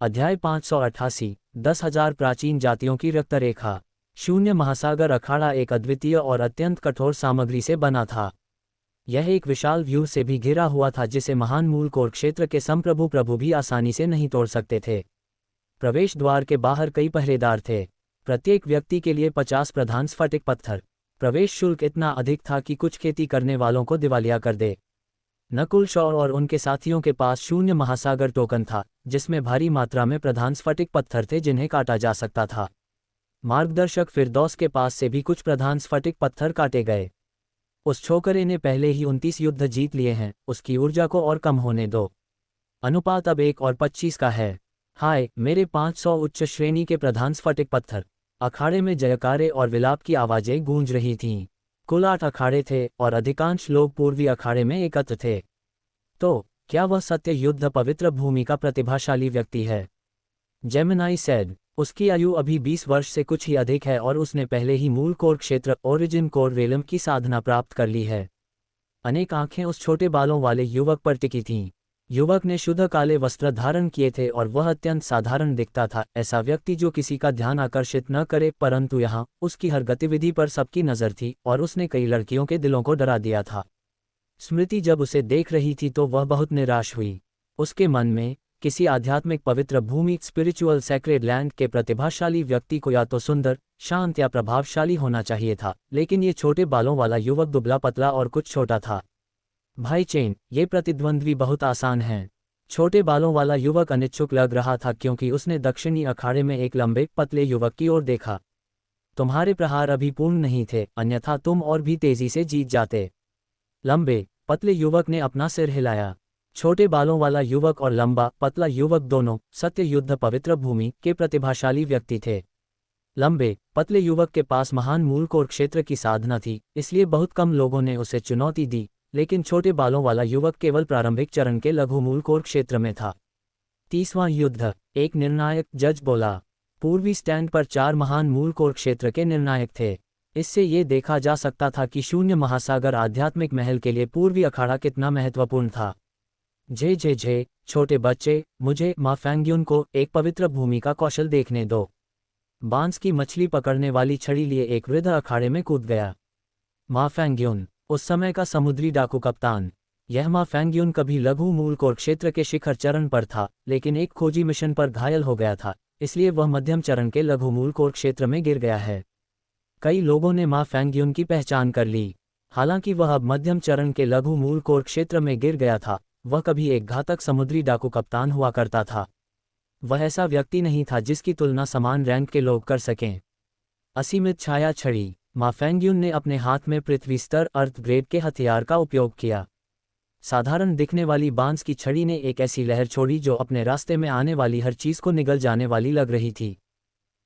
अध्याय 588 10,000 प्राचीन जातियों की रक्तरेखा। शून्य महासागर अखाड़ा एक अद्वितीय और अत्यंत कठोर सामग्री से बना था। यह एक विशाल व्यूह से भी घिरा हुआ था जिसे महान मूल कोर क्षेत्र के संप्रभु प्रभु भी आसानी से नहीं तोड़ सकते थे। प्रवेश द्वार के बाहर कई पहरेदार थे, प्रत्येक व्यक्ति के लिए 50 प्रधान स्फटिक पत्थर। प्रवेश शुल्क इतना अधिक था कि कुछ खेती करने वालों को दिवालिया कर दे। नकुल शॉ और उनके साथियों के पास शून्य महासागर टोकन था, जिसमें भारी मात्रा में प्रधान स्फटिक पत्थर थे जिन्हें काटा जा सकता था। मार्गदर्शक फिरदौस के पास से भी कुछ प्रधान स्फटिक पत्थर काटे गए। उस छोकरे ने पहले ही 29 युद्ध जीत लिए हैं, उसकी ऊर्जा को और कम होने दो। अनुपात अब 1 और 25 का है। हाय मेरे 500 उच्च श्रेणी के प्रधान स्फटिक पत्थर। अखाड़े में जयकारे और विलाप की आवाजें गूंज रही थीं। कुल 8 अखाड़े थे और अधिकांश लोग पूर्वी अखाड़े में एकत्र थे। तो क्या वह सत्य युद्ध पवित्र भूमि का प्रतिभाशाली व्यक्ति है? Gemini said. उसकी आयु अभी 20 वर्ष से कुछ ही अधिक है और उसने पहले ही मूल कोर क्षेत्र ओरिजिन कोर रेलम की साधना प्राप्त कर ली है। अनेक आंखें उस छोटे बालों वाले युवक पर टिकी थीं। युवक ने शुद्ध काले वस्त्र धारण किए थे और वह अत्यंत साधारण दिखता था, ऐसा व्यक्ति जो किसी का ध्यान आकर्षित न करे, परंतु यहाँ उसकी हर गतिविधि पर सबकी नज़र थी और उसने कई लड़कियों के दिलों को डरा दिया था। स्मृति जब उसे देख रही थी तो वह बहुत निराश हुई। उसके मन में किसी आध्यात्मिक पवित्र भूमि स्पिरिचुअल सैक्रेड लैंड के प्रतिभाशाली व्यक्ति को या तो सुंदर, शांत या प्रभावशाली होना चाहिए था, लेकिन ये छोटे बालों वाला युवक दुबला पतला और कुछ छोटा था। भाई चेन, ये प्रतिद्वंद्वी बहुत आसान हैं। छोटे बालों वाला युवक अनिच्छुक लग रहा था क्योंकि उसने दक्षिणी अखाड़े में एक लंबे पतले युवक की ओर देखा। तुम्हारे प्रहार अभी पूर्ण नहीं थे, अन्यथा तुम और भी तेजी से जीत जाते। लंबे पतले युवक ने अपना सिर हिलाया। छोटे बालों वाला युवक और लंबा पतला युवक दोनों सत्य युद्ध पवित्र भूमि के प्रतिभाशाली व्यक्ति थे। लंबे पतले युवक के पास महान मूल कोर क्षेत्र की साधना थी, इसलिए बहुत कम लोगों ने उसे चुनौती दी, लेकिन छोटे बालों वाला युवक केवल प्रारंभिक चरण के लघु मूल कोर क्षेत्र में था। 30वां युद्ध। एक निर्णायक जज बोला। पूर्वी स्टैंड पर 4 महान मूल कोर क्षेत्र के निर्णायक थे। इससे ये देखा जा सकता था कि शून्य महासागर आध्यात्मिक महल के लिए पूर्वी अखाड़ा कितना महत्वपूर्ण था। जे छोटे बच्चे, मुझे मा फैंग्यून को एक पवित्र भूमि का कौशल देखने दो। बांस की मछली पकड़ने वाली छड़ी लिए एक वृद्ध अखाड़े में कूद गया। मा फैंग्यून उस समय का समुद्री डाकू कप्तान। यह मा फैंग्यून कभी लघु मूल कोर क्षेत्र के शिखर चरण पर था, लेकिन एक खोजी मिशन पर घायल हो गया था, इसलिए वह मध्यम चरण के लघु मूल कोर क्षेत्र में गिर गया है। कई लोगों ने मा फैंग्यून की पहचान कर ली। हालांकि वह अब मध्यम चरण के लघु मूल कोर क्षेत्र में गिर गया था, वह कभी एक घातक समुद्री डाकू कप्तान हुआ करता था। वह ऐसा व्यक्ति नहीं था जिसकी तुलना समान रैंक के लोग कर सकें। असीमित छाया छड़ी। मा फैंग्यून ने अपने हाथ में पृथ्वी स्तर अर्थ ग्रेड के हथियार का उपयोग किया। साधारण दिखने वाली बांस की छड़ी ने एक ऐसी लहर छोड़ी जो अपने रास्ते में आने वाली हर चीज को निगल जाने वाली लग रही थी।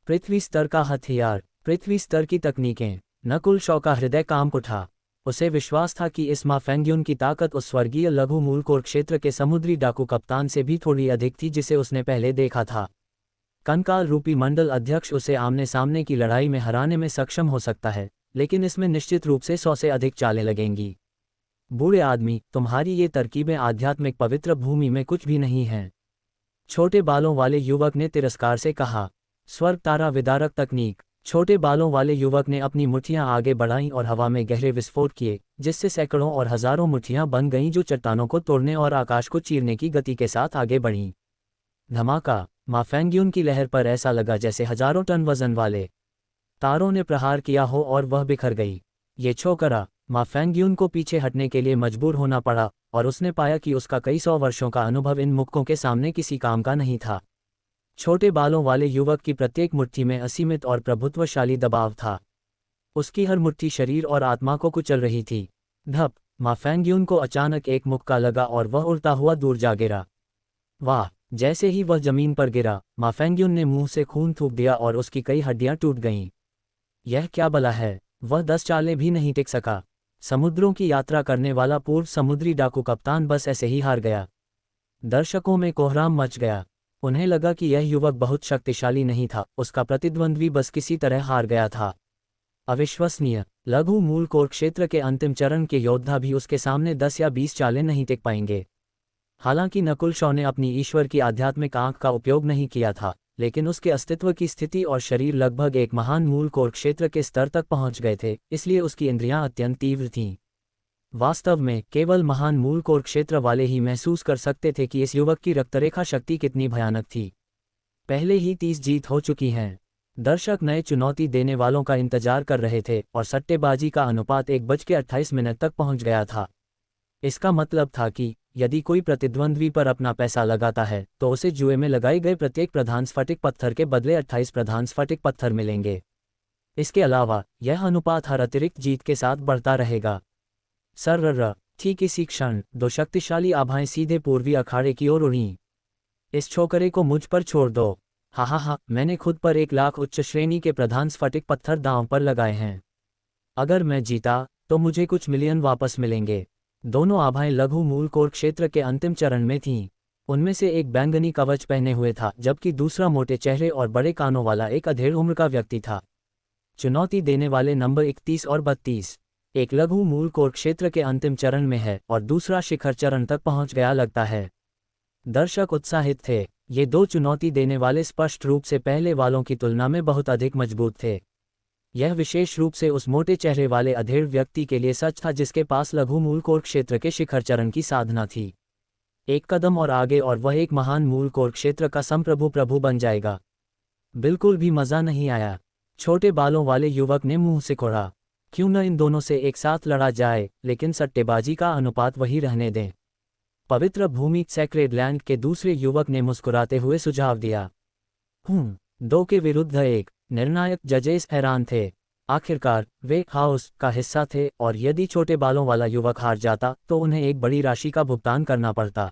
पृथ्वी स्तर का हथियार, पृथ्वी स्तर की तकनीकें। नकुल शॉ का हृदय कांप उठा। उसे विश्वास था कि इस मा फैंग्यून की ताकत उस स्वर्गीय लघु मूल कोर क्षेत्र के समुद्री डाकू कप्तान से भी थोड़ी अधिक थी जिसे उसने पहले देखा था। कंकाल रूपी मंडल अध्यक्ष उसे आमने सामने की लड़ाई में हराने में सक्षम हो सकता है, लेकिन इसमें निश्चित रूप से 100 से अधिक चालें लगेंगी। बूढ़े आदमी, तुम्हारी ये तरकीबें आध्यात्मिक पवित्र भूमि में कुछ भी नहीं हैं। छोटे बालों वाले युवक ने तिरस्कार से कहा। स्वर्ग तारा विदारक तकनीक। छोटे बालों वाले युवक ने अपनी मुट्ठियां आगे बढ़ाईं और हवा में गहरे विस्फोट किए, जिससे सैकड़ों और हजारों मुट्ठियां बन गईं जो चट्टानों को तोड़ने और आकाश को चीरने की गति के साथ आगे बढ़ीं। धमाका। मा फैंग्यून की लहर पर ऐसा लगा जैसे हजारों टन वजन वाले तारों ने प्रहार किया हो और वह बिखर गई। ये छोकरा मा फैंग्यून को पीछे हटने के लिए मजबूर होना पड़ा और उसने पाया कि उसका कई 100 वर्षों का अनुभव इन मुक्कों के सामने किसी काम का नहीं था। छोटे बालों वाले युवक की प्रत्येक मुट्ठी में असीमित और प्रभुत्वशाली दबाव था। उसकी हर मुट्ठी शरीर और आत्मा को कुचल रही थी। धप। मा फैंग्यून को अचानक एक मुक्का लगा और वह उड़ता हुआ दूर जा गिरा। वाह। जैसे ही वह जमीन पर गिरा, मा फैंग्यून ने मुंह से खून थूक दिया और उसकी कई हड्डियां टूट गईं। यह क्या बला है? वह 10 चालें भी नहीं टिक सका। समुद्रों की यात्रा करने वाला पूर्व समुद्री डाकू कप्तान बस ऐसे ही हार गया। दर्शकों में कोहराम मच गया। उन्हें लगा कि यह युवक बहुत शक्तिशाली नहीं था, उसका प्रतिद्वंद्वी बस किसी तरह हार गया था। अविश्वसनीय। लघु मूल कोर क्षेत्र के अंतिम चरण के योद्धा भी उसके सामने 10 या 20 चालें नहीं टिक पाएंगे। हालांकि नकुल शॉ ने अपनी ईश्वर की आध्यात्मिक आंख का उपयोग नहीं किया था, लेकिन उसके अस्तित्व की स्थिति और शरीर लगभग एक महान मूल कोर क्षेत्र के स्तर तक पहुंच गए थे, इसलिए उसकी इंद्रियां अत्यंत तीव्र थीं। वास्तव में केवल महान मूल कोर क्षेत्र वाले ही महसूस कर सकते थे कि इस युवक की रक्तरेखा शक्ति कितनी भयानक थी। पहले ही 30 जीत हो चुकी हैं। दर्शक नए चुनौती देने वालों का इंतजार कर रहे थे और सट्टेबाजी का अनुपात 1:28 तक पहुंच गया था। इसका मतलब था कि यदि कोई प्रतिद्वंद्वी पर अपना पैसा लगाता है तो उसे जुए में लगाए गए प्रत्येक प्रधान स्फटिक पत्थर के बदले 28 प्रधान स्फटिक पत्थर मिलेंगे। इसके अलावा यह अनुपात हर अतिरिक्त जीत के साथ बढ़ता रहेगा। सर्र ठीक इसी क्षण 2 शक्तिशाली आभाएं सीधे पूर्वी अखाड़े की ओर उड़ीं। इस छोकरे को मुझ पर छोड़ दो। हा, मैंने खुद पर 1 लाख उच्च श्रेणी के प्रधान स्फटिक पत्थर दांव पर लगाए हैं। अगर मैं जीता तो मुझे कुछ मिलियन वापस मिलेंगे। दोनों आभाएं लघु मूल कोर क्षेत्र के अंतिम चरण में थीं। उनमें से एक बैंगनी कवच पहने हुए था, जबकि दूसरा मोटे चेहरे और बड़े कानों वाला एक अधेड़ उम्र का व्यक्ति था। चुनौती देने वाले नंबर 31 और 32। एक लघु मूल कोर क्षेत्र के अंतिम चरण में है और दूसरा शिखर चरण तक पहुंच गया लगता है। दर्शक उत्साहित थे। ये 2 चुनौती देने वाले स्पष्ट रूप से पहले वालों की तुलना में बहुत अधिक मजबूत थे। यह विशेष रूप से उस मोटे चेहरे वाले अधेड़ व्यक्ति के लिए सच था जिसके पास लघु मूल कोर क्षेत्र के शिखर चरण की साधना थी। एक कदम और आगे और वह एक महान मूल कोर क्षेत्र का संप्रभु बन जाएगा। बिल्कुल भी मजा नहीं आया। छोटे बालों वाले युवक ने मुंह सिकोड़ा। क्यों न इन दोनों से एक साथ लड़ा जाए, लेकिन सट्टेबाजी का अनुपात वही रहने दें। पवित्र भूमि सैक्रेड लैंड के दूसरे युवक ने मुस्कुराते हुए सुझाव दिया। 2 के विरुद्ध 1। निर्णायक जजेस हैरान थे। आखिरकार वे हाउस का हिस्सा थे और यदि छोटे बालों वाला युवक हार जाता तो उन्हें एक बड़ी राशि का भुगतान करना पड़ता।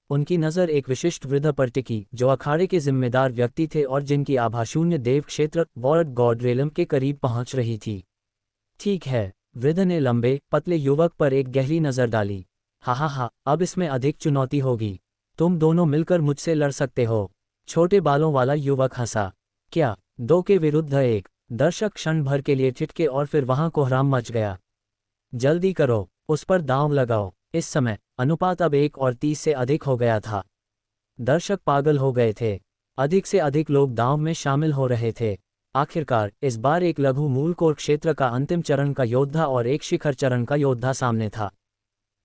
उनकी नज़र एक विशिष्ट वृद्ध पर टिकी जो अखाड़े के जिम्मेदार व्यक्ति थे और जिनकी आभा शून्य देव क्षेत्र वॉर्ड गॉड रेलम के करीब पहुंच रही थी। ठीक है, वृद्ध ने लंबे पतले युवक पर एक गहरी नज़र डाली। हा, अब इसमें अधिक चुनौती होगी। तुम दोनों मिलकर मुझसे लड़ सकते हो। छोटे बालों वाला युवक हंसा। क्या 2 के विरुद्ध 1? दर्शक क्षण भर के लिए ठिठके और फिर वहां कोहराम मच गया। जल्दी करो, उस पर दांव लगाओ। इस समय अनुपात अब 1 और 30 से अधिक हो गया था। दर्शक पागल हो गए थे। अधिक से अधिक लोग दांव में शामिल हो रहे थे। आखिरकार इस बार एक लघु मूल कोर क्षेत्र का अंतिम चरण का योद्धा और एक शिखर चरण का योद्धा सामने था।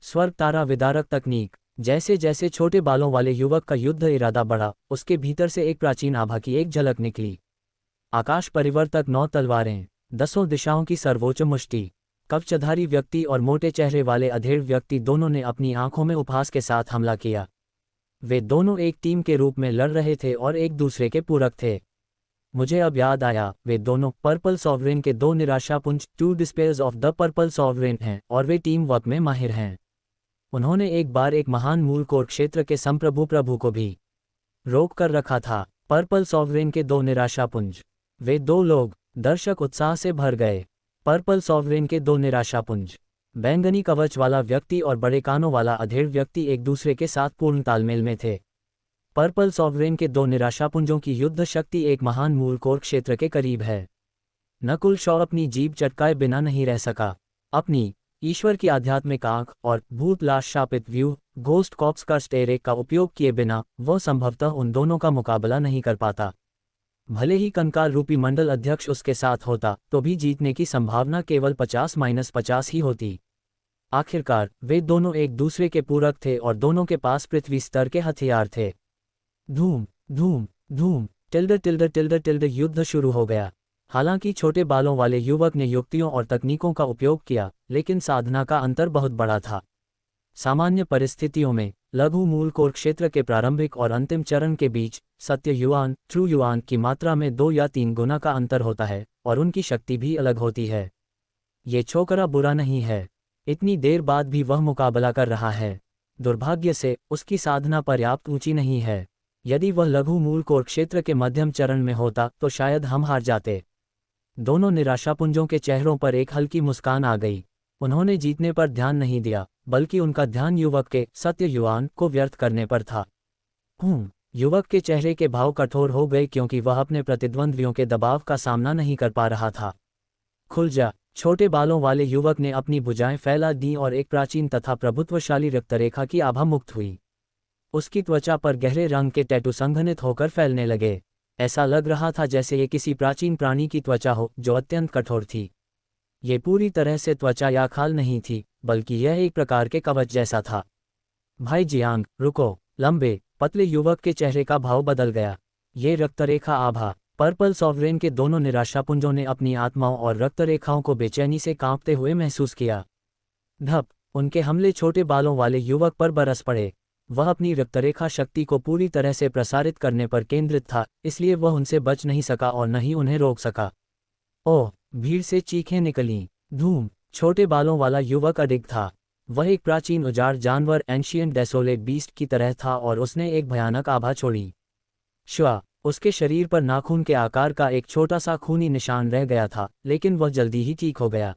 स्वर्ग तारा विदारक तकनीक। जैसे जैसे छोटे बालों वाले युवक का युद्ध इरादा बढ़ा, उसके भीतर से एक प्राचीन आभा की एक झलक निकली। आकाश परिवर्तक 9 तलवारें, 10 दिशाओं की सर्वोच्च मुष्टि। कवचधारी व्यक्ति और मोटे चेहरे वाले अधेड़ व्यक्ति दोनों ने अपनी आंखों में उपहास के साथ हमला किया। वे दोनों एक टीम के रूप में लड़ रहे थे और एक दूसरे के पूरक थे। मुझे अब याद आया, वे दोनों पर्पल सॉवरेन के 2 निराशापुंज 2 डिस्पेयर्स ऑफ द पर्पल सॉवरेन हैं और वे टीम वर्क में माहिर हैं। उन्होंने एक बार एक महान मूल कोर क्षेत्र के संप्रभु को भी रोक कर रखा था। पर्पल सॉवरेन के 2 निराशापुंज। वे 2 लोग। दर्शक उत्साह से भर गए। पर्पल सॉवरेन के 2 निराशापुंज। बैंगनी कवच वाला व्यक्ति और बड़े कानों वाला अधेड़ व्यक्ति एक दूसरे के साथ पूर्ण तालमेल में थे। पर्पल सॉवरेन के 2 निराशापुंजों की युद्ध शक्ति एक महान मूल कोर क्षेत्र के करीब है। नकुल शॉ अपनी जीभ चटकाए बिना नहीं रह सका। अपनी ईश्वर की आध्यात्मिक आंख और भूत लाश शापित व्यू घोस्ट कॉप्स का स्टेरेक का उपयोग किए बिना वह संभवतः उन दोनों का मुकाबला नहीं कर पाता। भले ही कंकाल रूपी मंडल अध्यक्ष उसके साथ होता तो भी जीतने की संभावना केवल 50-50 ही होती। आखिरकार वे दोनों एक दूसरे के पूरक थे और दोनों के पास पृथ्वी स्तर के हथियार थे। धूम धूम धूम टिल्ड युद्ध शुरू हो गया। हालांकि छोटे बालों वाले युवक ने युक्तियों और तकनीकों का उपयोग किया, लेकिन साधना का अंतर बहुत बड़ा था। सामान्य परिस्थितियों में लघु मूल कोर क्षेत्र के प्रारंभिक और अंतिम चरण के बीच सत्य युआन ट्रू युआन की मात्रा में 2 या 3 गुना का अंतर होता है और उनकी शक्ति भी अलग होती है। ये छोकरा बुरा नहीं है। इतनी देर बाद भी वह मुकाबला कर रहा है। दुर्भाग्य से उसकी साधना पर्याप्त ऊंची नहीं है। यदि वह लघु मूल कोर क्षेत्र के मध्यम चरण में होता तो शायद हम हार जाते। दोनों निराशापुंजों के चेहरों पर एक हल्की मुस्कान आ गई। उन्होंने जीतने पर ध्यान नहीं दिया, बल्कि उनका ध्यान युवक के सत्य युआन को व्यर्थ करने पर था। युवक के चेहरे के भाव कठोर हो गए क्योंकि वह अपने प्रतिद्वंद्वियों के दबाव का सामना नहीं कर पा रहा था। खुल जा। छोटे बालों वाले युवक ने अपनी भुजाएं फैला दी और एक प्राचीन तथा प्रभुत्वशाली रक्तरेखा की आभा मुक्त हुई। उसकी त्वचा पर गहरे रंग के टैटू संघनित होकर फैलने लगे। ऐसा लग रहा था जैसे ये किसी प्राचीन प्राणी की त्वचा हो जो अत्यंत कठोर थी। ये पूरी तरह से त्वचा या खाल नहीं थी, बल्कि यह एक प्रकार के कवच जैसा था। भाई जियांग, रुको। लंबे पतले युवक के चेहरे का भाव बदल गया। ये रक्तरेखा आभा। पर्पल सॉवरेन के दोनों निराशापुंजों ने अपनी आत्माओं और रक्तरेखाओं को बेचैनी से कांपते हुए महसूस किया। धप। उनके हमले छोटे बालों वाले युवक पर बरस पड़े। वह अपनी रक्तरेखा शक्ति को पूरी तरह से प्रसारित करने पर केंद्रित था, इसलिए वह उनसे बच नहीं सका और न ही उन्हें रोक सका। ओह! भीड़ से चीखें निकलीं। धूम। छोटे बालों वाला युवक अडिग था। वह एक प्राचीन उजाड़ जानवर एंशियंट डेसोलेट बीस्ट की तरह था और उसने एक भयानक आभा छोड़ी। श्वा। उसके शरीर पर नाखून के आकार का एक छोटा सा खूनी निशान रह गया था, लेकिन वह जल्दी ही ठीक हो गया।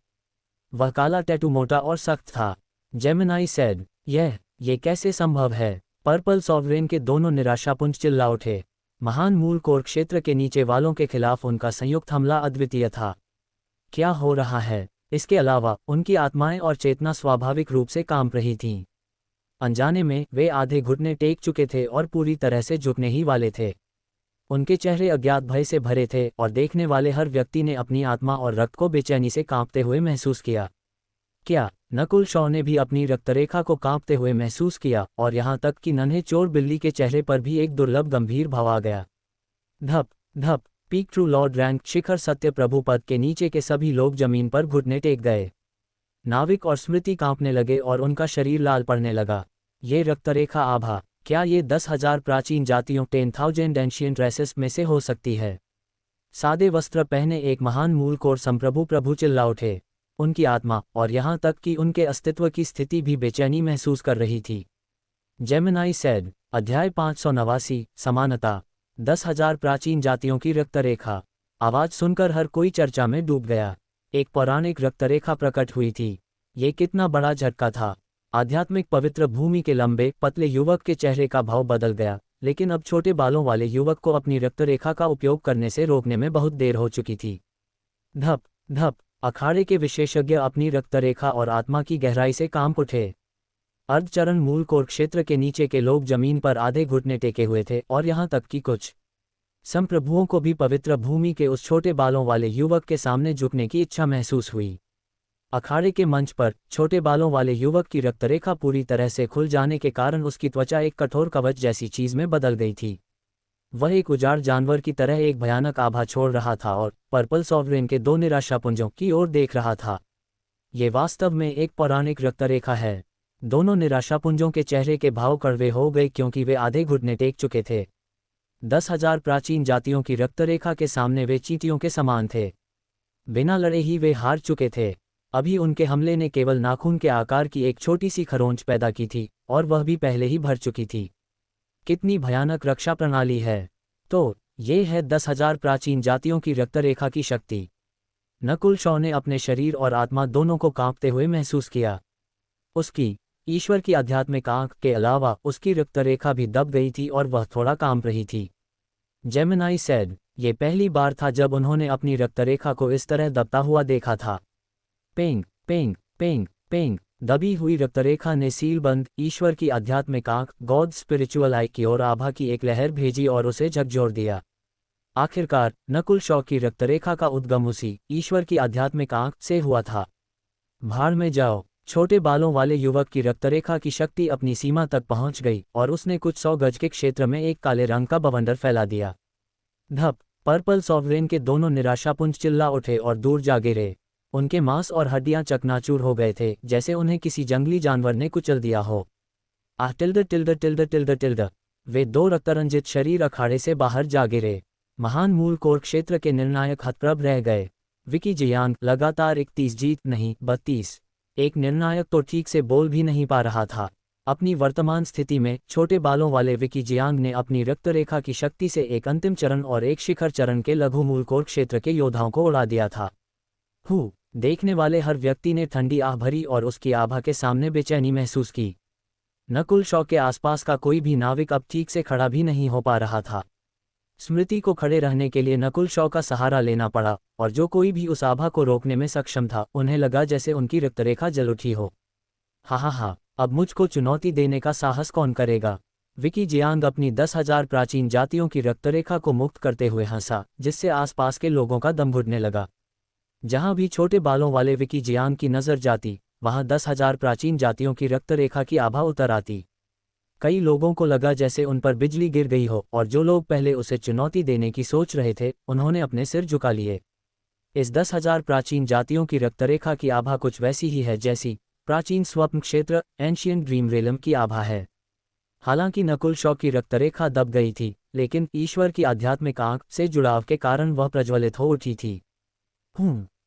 वह काला टैटू मोटा और सख्त था। जेमिनाई सेड, ये कैसे संभव है? पर्पल सॉवरेन के दोनों निराशापुंज चिल्ला उठे। महान मूल कोर क्षेत्र के नीचे वालों के खिलाफ उनका संयुक्त हमला अद्वितीय था। क्या हो रहा है? इसके अलावा उनकी आत्माएं और चेतना स्वाभाविक रूप से कांप रही थीं। अनजाने में वे आधे घुटने टेक चुके थे और पूरी तरह से झुकने ही वाले थे। उनके चेहरे अज्ञात भय से भरे थे और देखने वाले हर व्यक्ति ने अपनी आत्मा और रक्त को बेचैनी से कांपते हुए महसूस किया। क्या नकुल शॉ ने भी अपनी रक्तरेखा को कांपते हुए महसूस किया, और यहाँ तक कि नन्हे चोर बिल्ली के चेहरे पर भी एक दुर्लभ गंभीर भाव आ गया। धप धप। पीक ट्रू लॉर्ड रैंक शिखर सत्य प्रभु पद के नीचे के सभी लोग जमीन पर घुटने टेक गए। नाविक और स्मृति कांपने लगे और उनका शरीर लाल पड़ने लगा। ये रक्तरेखा आभा, क्या ये 10,000 प्राचीन जातियों 10,000 एंशियंट रेसेस में से हो सकती है? सादे वस्त्र पहने एक महान मूल कोर संप्रभु प्रभु चिल्ला उठे। उनकी आत्मा और यहाँ तक कि उनके अस्तित्व की स्थिति भी बेचैनी महसूस कर रही थी। जेमिनाई सेड, अध्याय 589, समानता। 10,000 प्राचीन जातियों की रक्तरेखा। आवाज सुनकर हर कोई चर्चा में डूब गया। एक पौराणिक रक्तरेखा प्रकट हुई थी। ये कितना बड़ा झटका था। आध्यात्मिक पवित्र भूमि के लंबे पतले युवक के चेहरे का भाव बदल गया, लेकिन अब छोटे बालों वाले युवक को अपनी रक्तरेखा का उपयोग करने से रोकने में बहुत देर हो चुकी थी। धप धप। अखाड़े के विशेषज्ञ अपनी रक्तरेखा और आत्मा की गहराई से कांप उठे। अर्धचरण मूल कोर क्षेत्र के नीचे के लोग जमीन पर आधे घुटने टेके हुए थे और यहाँ तक कि कुछ संप्रभुओं को भी पवित्र भूमि के उस छोटे बालों वाले युवक के सामने झुकने की इच्छा महसूस हुई। अखाड़े के मंच पर छोटे बालों वाले युवक की रक्तरेखा पूरी तरह से खुल जाने के कारण उसकी त्वचा एक कठोर कवच जैसी चीज में बदल गई थी। वह एक उजाड़ जानवर की तरह एक भयानक आभा छोड़ रहा था और पर्पल सॉवरेन के दो निराशापुंजों की ओर देख रहा था। ये वास्तव में एक पौराणिक रक्तरेखा है। दोनों निराशापुंजों के चेहरे के भाव कड़वे हो गए क्योंकि वे आधे घुटने टेक चुके थे। 10,000 प्राचीन जातियों की रक्तरेखा के सामने वे चींटियों के समान थे। बिना लड़े ही वे हार चुके थे। अभी उनके हमले ने केवल नाखून के आकार की एक छोटी सी खरोंच पैदा की थी, और वह भी पहले ही भर चुकी थी। कितनी भयानक रक्षा प्रणाली है। तो ये है 10,000 प्राचीन जातियों की रक्तरेखा की शक्ति। नकुल शॉ ने अपने शरीर और आत्मा दोनों को कांपते हुए महसूस किया। उसकी ईश्वर की आध्यात्मिक आंख के अलावा उसकी रक्तरेखा भी दब गई थी और वह थोड़ा कांप रही थी। जेमिनाई सेड, ये पहली बार था जब उन्होंने अपनी रक्तरेखा को इस तरह दबता हुआ देखा था। पेंग पेंग पेंग पेंग। दबी हुई रक्तरेखा ने सीलबंद ईश्वर की आध्यात्मिक आंख गॉड स्पिरिचुअल आई की ओर आभा की एक लहर भेजी और उसे झकझोर दिया। आखिरकार नकुल शॉ की रक्तरेखा का उद्गम उसी ईश्वर की आध्यात्मिक आंख से हुआ था। भाड़ में जाओ। छोटे बालों वाले युवक की रक्तरेखा की शक्ति अपनी सीमा तक पहुंच गई और उसने कुछ 100 गज के क्षेत्र में एक काले रंग का बवंडर फैला दिया। धप। पर्पल सॉवरेन के दोनों निराशापुंज चिल्ला उठे और दूर जा गिरे। उनके मांस और हड्डियां चकनाचूर हो गए थे, जैसे उन्हें किसी जंगली जानवर ने कुचल दिया हो। Ah tilde tilde tilde tilde tilde. वे दो रक्तरंजित शरीर अखाड़े से बाहर जा गिरे। महान मूल कोर क्षेत्र के निर्णायक हतप्रभ रह गए। विकी जियांग लगातार 31 जीत नहीं 32। एक निर्णायक तो ठीक से बोल भी नहीं पा रहा था। अपनी वर्तमान स्थिति में छोटे बालों वाले विकी जियांग ने अपनी रक्तरेखा की शक्ति से एक अंतिम चरण और एक शिखर चरण के लघु मूल कोर क्षेत्र के योद्धाओं को उड़ा दिया था। देखने वाले हर व्यक्ति ने ठंडी आह भरी और उसकी आभा के सामने बेचैनी महसूस की। नकुल शॉ के आसपास का कोई भी नाविक अब ठीक से खड़ा भी नहीं हो पा रहा था। स्मृति को खड़े रहने के लिए नकुल शॉ का सहारा लेना पड़ा, और जो कोई भी उस आभा को रोकने में सक्षम था उन्हें लगा जैसे उनकी रक्तरेखा जल उठी हो। हा, अब मुझको चुनौती देने का साहस कौन करेगा? विकी जियांग अपनी 10,000 प्राचीन जातियों की रक्तरेखा को मुक्त करते हुए हंसा, जिससे आसपास के लोगों का दम घुटने लगा। जहां भी छोटे बालों वाले विकी जियांग की नज़र जाती, वहां 10,000 प्राचीन जातियों की रक्तरेखा की आभा उतर आती। कई लोगों को लगा जैसे उन पर बिजली गिर गई हो, और जो लोग पहले उसे चुनौती देने की सोच रहे थे, उन्होंने अपने सिर झुका लिए। इस 10,000 प्राचीन जातियों की रक्तरेखा की आभा कुछ वैसी ही है जैसी प्राचीन स्वप्न क्षेत्र एंशियंट ड्रीम रेलम की आभा है। हालांकि नकुल शॉ की रक्तरेखा दब गई थी, लेकिन ईश्वर की आध्यात्मिक आंख से जुड़ाव के कारण वह प्रज्वलित हो उठी थी।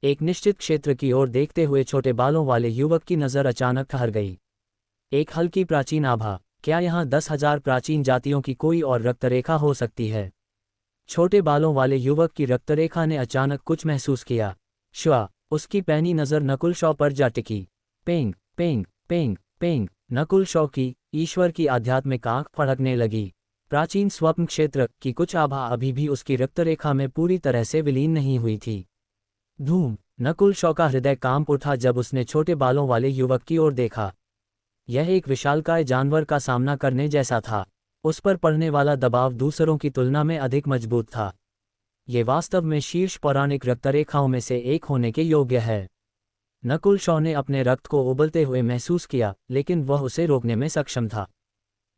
एक निश्चित क्षेत्र की ओर देखते हुए छोटे बालों वाले युवक की नज़र अचानक ठहर गई। एक हल्की प्राचीन आभा, क्या यहाँ 10,000 प्राचीन जातियों की कोई और रक्तरेखा हो सकती है? छोटे बालों वाले युवक की रक्तरेखा ने अचानक कुछ महसूस किया। श्वा, उसकी पैनी नज़र नकुल शॉ पर जा टिकी। पेंग पेंग पेंग पेंग, नकुल शॉ की ईश्वर की आध्यात्मिक आंख फड़कने लगी। प्राचीन स्वप्न क्षेत्र की कुछ आभा अभी भी उसकी रक्तरेखा में पूरी तरह से विलीन नहीं हुई थी। धूम, नकुल शॉ का हृदय कांप उठा जब उसने छोटे बालों वाले युवक की ओर देखा। यह एक विशालकाय जानवर का सामना करने जैसा था। उस पर पड़ने वाला दबाव दूसरों की तुलना में अधिक मजबूत था। ये वास्तव में शीर्ष पौराणिक रक्तरेखाओं में से एक होने के योग्य है। नकुल शॉ ने अपने रक्त को उबलते हुए महसूस किया, लेकिन वह उसे रोकने में सक्षम था।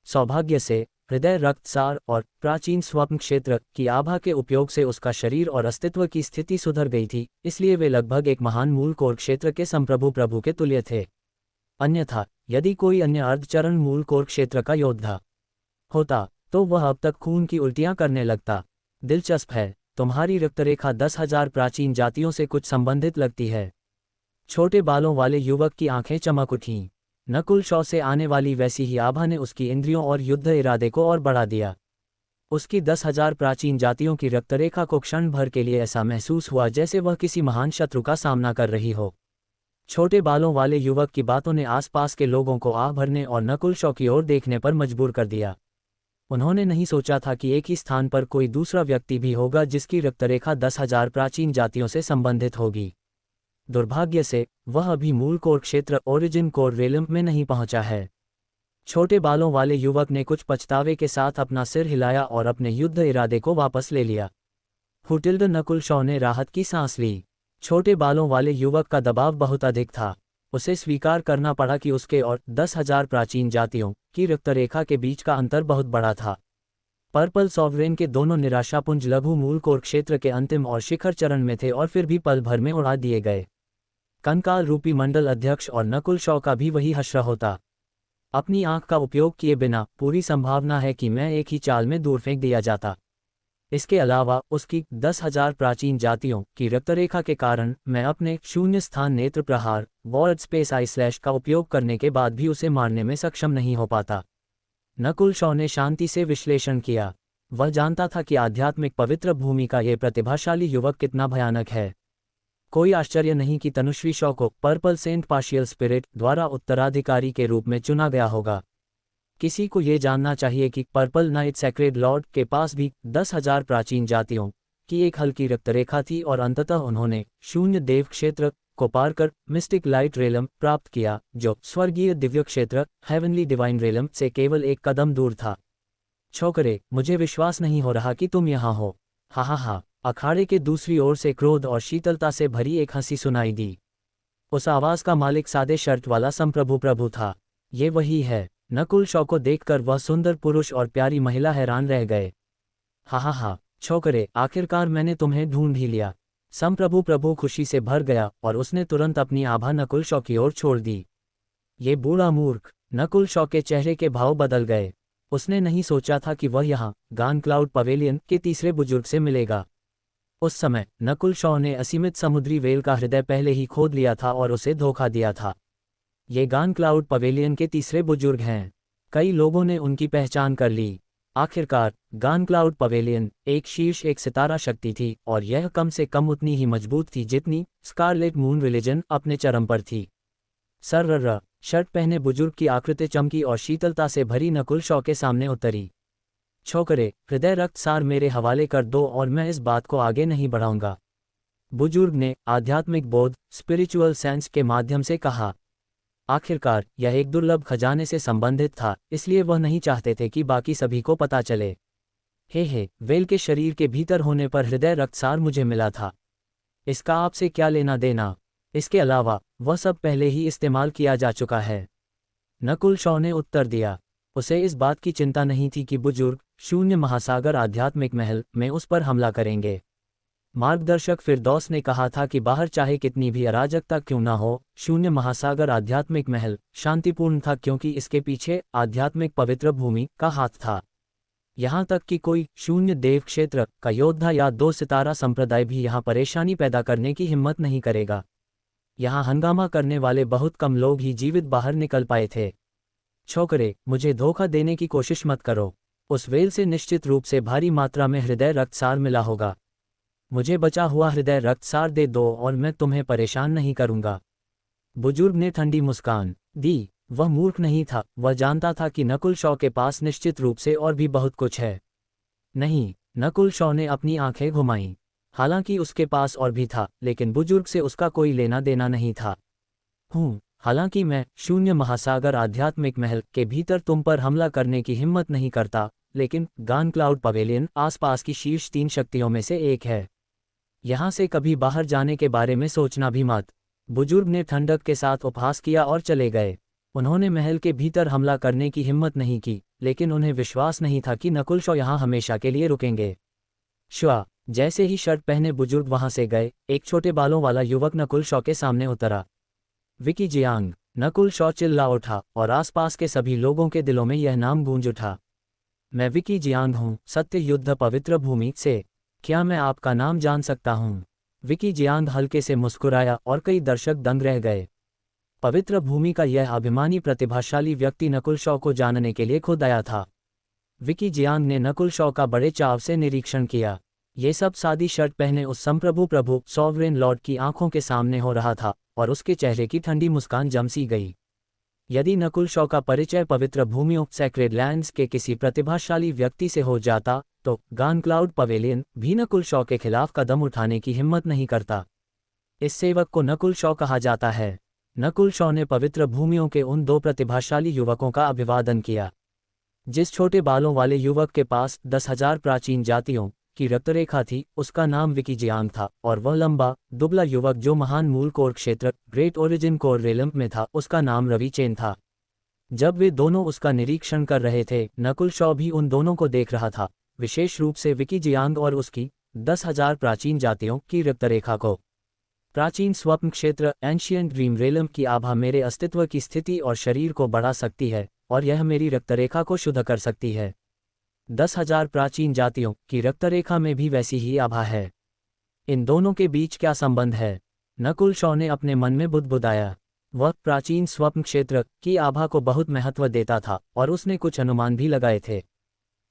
सौभाग्य से हृदय रक्तसार और प्राचीन स्वप्न क्षेत्र की आभा के उपयोग से उसका शरीर और अस्तित्व की स्थिति सुधर गई थी, इसलिए वे लगभग एक महान मूल कोर क्षेत्र के संप्रभु प्रभु के तुल्य थे। अन्यथा यदि कोई अन्य अर्धचरण मूल कोर क्षेत्र का योद्धा होता, तो वह अब तक खून की उल्टियां करने लगता। दिलचस्प है, तुम्हारी रक्तरेखा 10,000 प्राचीन जातियों से कुछ संबंधित लगती है। छोटे बालों वाले युवक की आंखें चमक उठीं। नकुल शॉ से आने वाली वैसी ही आभा ने उसकी इंद्रियों और युद्ध इरादे को और बढ़ा दिया। उसकी 10,000 प्राचीन जातियों की रक्तरेखा को क्षण भर के लिए ऐसा महसूस हुआ जैसे वह किसी महान शत्रु का सामना कर रही हो। छोटे बालों वाले युवक की बातों ने आसपास के लोगों को आह भरने और नकुल शॉ की ओर देखने पर मजबूर कर दिया। उन्होंने नहीं सोचा था कि एक ही स्थान पर कोई दूसरा व्यक्ति भी होगा जिसकी रक्तरेखा 10,000 प्राचीन जातियों से संबंधित होगी। दुर्भाग्य से वह अभी मूल कोर क्षेत्र ओरिजिन कोर रेलम में नहीं पहुंचा है। छोटे बालों वाले युवक ने कुछ पछतावे के साथ अपना सिर हिलाया और अपने युद्ध इरादे को वापस ले लिया। हुटिल्ड, नकुल शॉ ने राहत की सांस ली। छोटे बालों वाले युवक का दबाव बहुत अधिक था। उसे स्वीकार करना पड़ा कि उसके और 10,000 प्राचीन जातियों की रक्तरेखा के बीच का अंतर बहुत बड़ा था। पर्पल सॉवरेन के दोनों निराशापुंज लघु मूल कोर क्षेत्र के अंतिम और शिखर चरण में थे और फिर भी पल भर में उड़ा दिए गए। कंकाल रूपी मंडल अध्यक्ष और नकुल शॉ का भी वही हश्र होता। अपनी आंख का उपयोग किए बिना पूरी संभावना है कि मैं एक ही चाल में दूर फेंक दिया जाता। इसके अलावा उसकी 10,000 प्राचीन जातियों की रक्तरेखा के कारण मैं अपने शून्य स्थान नेत्र प्रहार वॉर्ड स्पेस आई स्लैश का उपयोग करने के बाद भी उसे मारने में सक्षम नहीं हो पाता। नकुल शॉ ने शांति से विश्लेषण किया। वह जानता था कि आध्यात्मिक पवित्र भूमि का ये प्रतिभाशाली युवक कितना भयानक है। कोई आश्चर्य नहीं कि तनुश्री शॉ को पर्पल सेंट पार्शियल स्पिरिट द्वारा उत्तराधिकारी के रूप में चुना गया होगा। किसी को ये जानना चाहिए कि पर्पल नाइट सेक्रेड लॉर्ड के पास भी 10,000 प्राचीन जातियों की एक हल्की रक्तरेखा थी और अंततः उन्होंने शून्य देव क्षेत्र को पार कर मिस्टिक लाइट रेलम प्राप्त किया, जो स्वर्गीय दिव्य क्षेत्र हेवनली डिवाइन रेलम से केवल एक कदम दूर था। छोकरे, मुझे विश्वास नहीं हो रहा कि तुम यहाँ हो। हा हा हा। अखाड़े के दूसरी ओर से क्रोध और शीतलता से भरी एक हंसी सुनाई दी। उस आवाज का मालिक सादे शर्ट वाला संप्रभु प्रभु था। ये वही है। नकुल शॉ को देखकर वह सुंदर पुरुष और प्यारी महिला हैरान रह गए। हा हा हा, छोकरे, आखिरकार मैंने तुम्हें ढूंढ ही लिया। संप्रभु प्रभु खुशी से भर गया और उसने तुरंत अपनी आभा नकुल शॉ की ओर छोड़ दी। ये बूढ़ा मूर्ख। नकुल शॉ के चेहरे के भाव बदल गए। उसने नहीं सोचा था कि वह यहाँ गान क्लाउड पवेलियन के तीसरे बुजुर्ग से मिलेगा। उस समय नकुल शॉ ने असीमित समुद्री वेल का हृदय पहले ही खोद लिया था और उसे धोखा दिया था। ये गान क्लाउड पवेलियन के तीसरे बुजुर्ग हैं। कई लोगों ने उनकी पहचान कर ली। आखिरकार गान क्लाउड पवेलियन एक शीर्ष एक सितारा शक्ति थी और यह कम से कम उतनी ही मजबूत थी जितनी स्कारलेट मून रिलीजन अपने चरम पर थी। सर्र शर्ट पहने बुजुर्ग की आकृति चमकी और शीतलता से भरी नकुल शॉ के सामने उतरी। छोकरे, हृदय रक्तसार मेरे हवाले कर दो और मैं इस बात को आगे नहीं बढ़ाऊंगा, बुजुर्ग ने आध्यात्मिक बोध स्पिरिचुअल सेंस के माध्यम से कहा। आखिरकार यह एक दुर्लभ खजाने से संबंधित था, इसलिए वह नहीं चाहते थे कि बाकी सभी को पता चले। हे, वेल के शरीर के भीतर होने पर हृदय रक्तसार मुझे मिला था। इसका आपसे क्या लेना देना? इसके अलावा वह सब पहले ही इस्तेमाल किया जा चुका है। नकुल शॉ ने उत्तर दिया। उसे इस बात की चिंता नहीं थी कि बुजुर्ग शून्य महासागर आध्यात्मिक महल में उस पर हमला करेंगे। मार्गदर्शक फिरदौस ने कहा था कि बाहर चाहे कितनी भी अराजकता क्यों न हो, शून्य महासागर आध्यात्मिक महल शांतिपूर्ण था, क्योंकि इसके पीछे आध्यात्मिक पवित्र भूमि का हाथ था। यहाँ तक कि कोई शून्य देव क्षेत्र का योद्धा या 2 सितारा संप्रदाय भी यहाँ परेशानी पैदा करने की हिम्मत नहीं करेगा। यहाँ हंगामा करने वाले बहुत कम लोग ही जीवित बाहर निकल पाए थे। छोकरे, मुझे धोखा देने की कोशिश मत करो। उस वेल से निश्चित रूप से भारी मात्रा में हृदय रक्तसार मिला होगा। मुझे बचा हुआ हृदय रक्तसार दे दो और मैं तुम्हें परेशान नहीं करूंगा। बुजुर्ग ने ठंडी मुस्कान दी। वह मूर्ख नहीं था, वह जानता था कि नकुल शॉ के पास निश्चित रूप से और भी बहुत कुछ है। नहीं, नकुल शॉ ने अपनी आंखें घुमाईं। हालांकि उसके पास और भी था, लेकिन बुजुर्ग से उसका कोई लेना देना नहीं था। हालांकि मैं शून्य महासागर आध्यात्मिक महल के भीतर तुम पर हमला करने की हिम्मत नहीं करता, लेकिन गान क्लाउड पवेलियन आसपास की शीर्ष 3 शक्तियों में से एक है। यहाँ से कभी बाहर जाने के बारे में सोचना भी मत। बुजुर्ग ने ठंडक के साथ उपहास किया और चले गए। उन्होंने महल के भीतर हमला करने की हिम्मत नहीं की, लेकिन उन्हें विश्वास नहीं था कि नकुल शॉ यहाँ हमेशा के लिए रुकेंगे। श्वा, जैसे ही शर्ट पहने बुजुर्ग वहां से गए, एक छोटे बालों वाला युवक नकुल शॉ के सामने उतरा। विकी जियांग। नकुल शॉ चिल्ला उठा और आसपास के सभी लोगों के दिलों में यह नाम गूंज उठा। मैं विकी जियांग हूँ, सत्य युद्ध पवित्र भूमि से। क्या मैं आपका नाम जान सकता हूँ? विकी जियांग हल्के से मुस्कुराया और कई दर्शक दंग रह गए। पवित्र भूमि का यह अभिमानी प्रतिभाशाली व्यक्ति नकुल शॉ को जानने के लिए खुद आया था। विकी जियांग ने नकुल शॉ का बड़े चाव से निरीक्षण किया। ये सब सादी शर्ट पहने उस संप्रभु सॉवरेन लॉर्ड की आंखों के सामने हो रहा था और उसके चेहरे की ठंडी मुस्कान जमसी गई। यदि नकुल शॉ का परिचय पवित्र भूमियों सैक्रेड लैंड्स के किसी प्रतिभाशाली व्यक्ति से हो जाता, तो गान क्लाउड पवेलियन भी नकुल शॉ के खिलाफ कदम उठाने की हिम्मत नहीं करता। इस सेवक को नकुल शॉ कहा जाता है। नकुल शॉ ने पवित्र भूमियों के उन 2 प्रतिभाशाली युवकों का अभिवादन किया। जिस छोटे बालों वाले युवक के पास 10,000 प्राचीन जातियों की रक्तरेखा थी, उसका नाम विकी जियांग था, और वह लंबा दुबला युवक जो महान मूल कोर क्षेत्र ग्रेट ओरिजिन कोर रेलम में था, उसका नाम रवि चेन था। जब वे दोनों उसका निरीक्षण कर रहे थे, नकुल शॉ भी उन दोनों को देख रहा था, विशेष रूप से विकी जियांग और उसकी 10,000 प्राचीन जातियों की रक्तरेखा को। प्राचीन स्वप्न क्षेत्र एंशियंट ड्रीम रेलम की आभा मेरे अस्तित्व की स्थिति और शरीर को बढ़ा सकती है, और यह मेरी रक्तरेखा को शुद्ध कर सकती है। 10,000 प्राचीन जातियों की रक्तरेखा में भी वैसी ही आभा है। इन दोनों के बीच क्या संबंध है? नकुल शॉ ने अपने मन में बुदबुदाया। वह प्राचीन स्वप्न क्षेत्र की आभा को बहुत महत्व देता था और उसने कुछ अनुमान भी लगाए थे।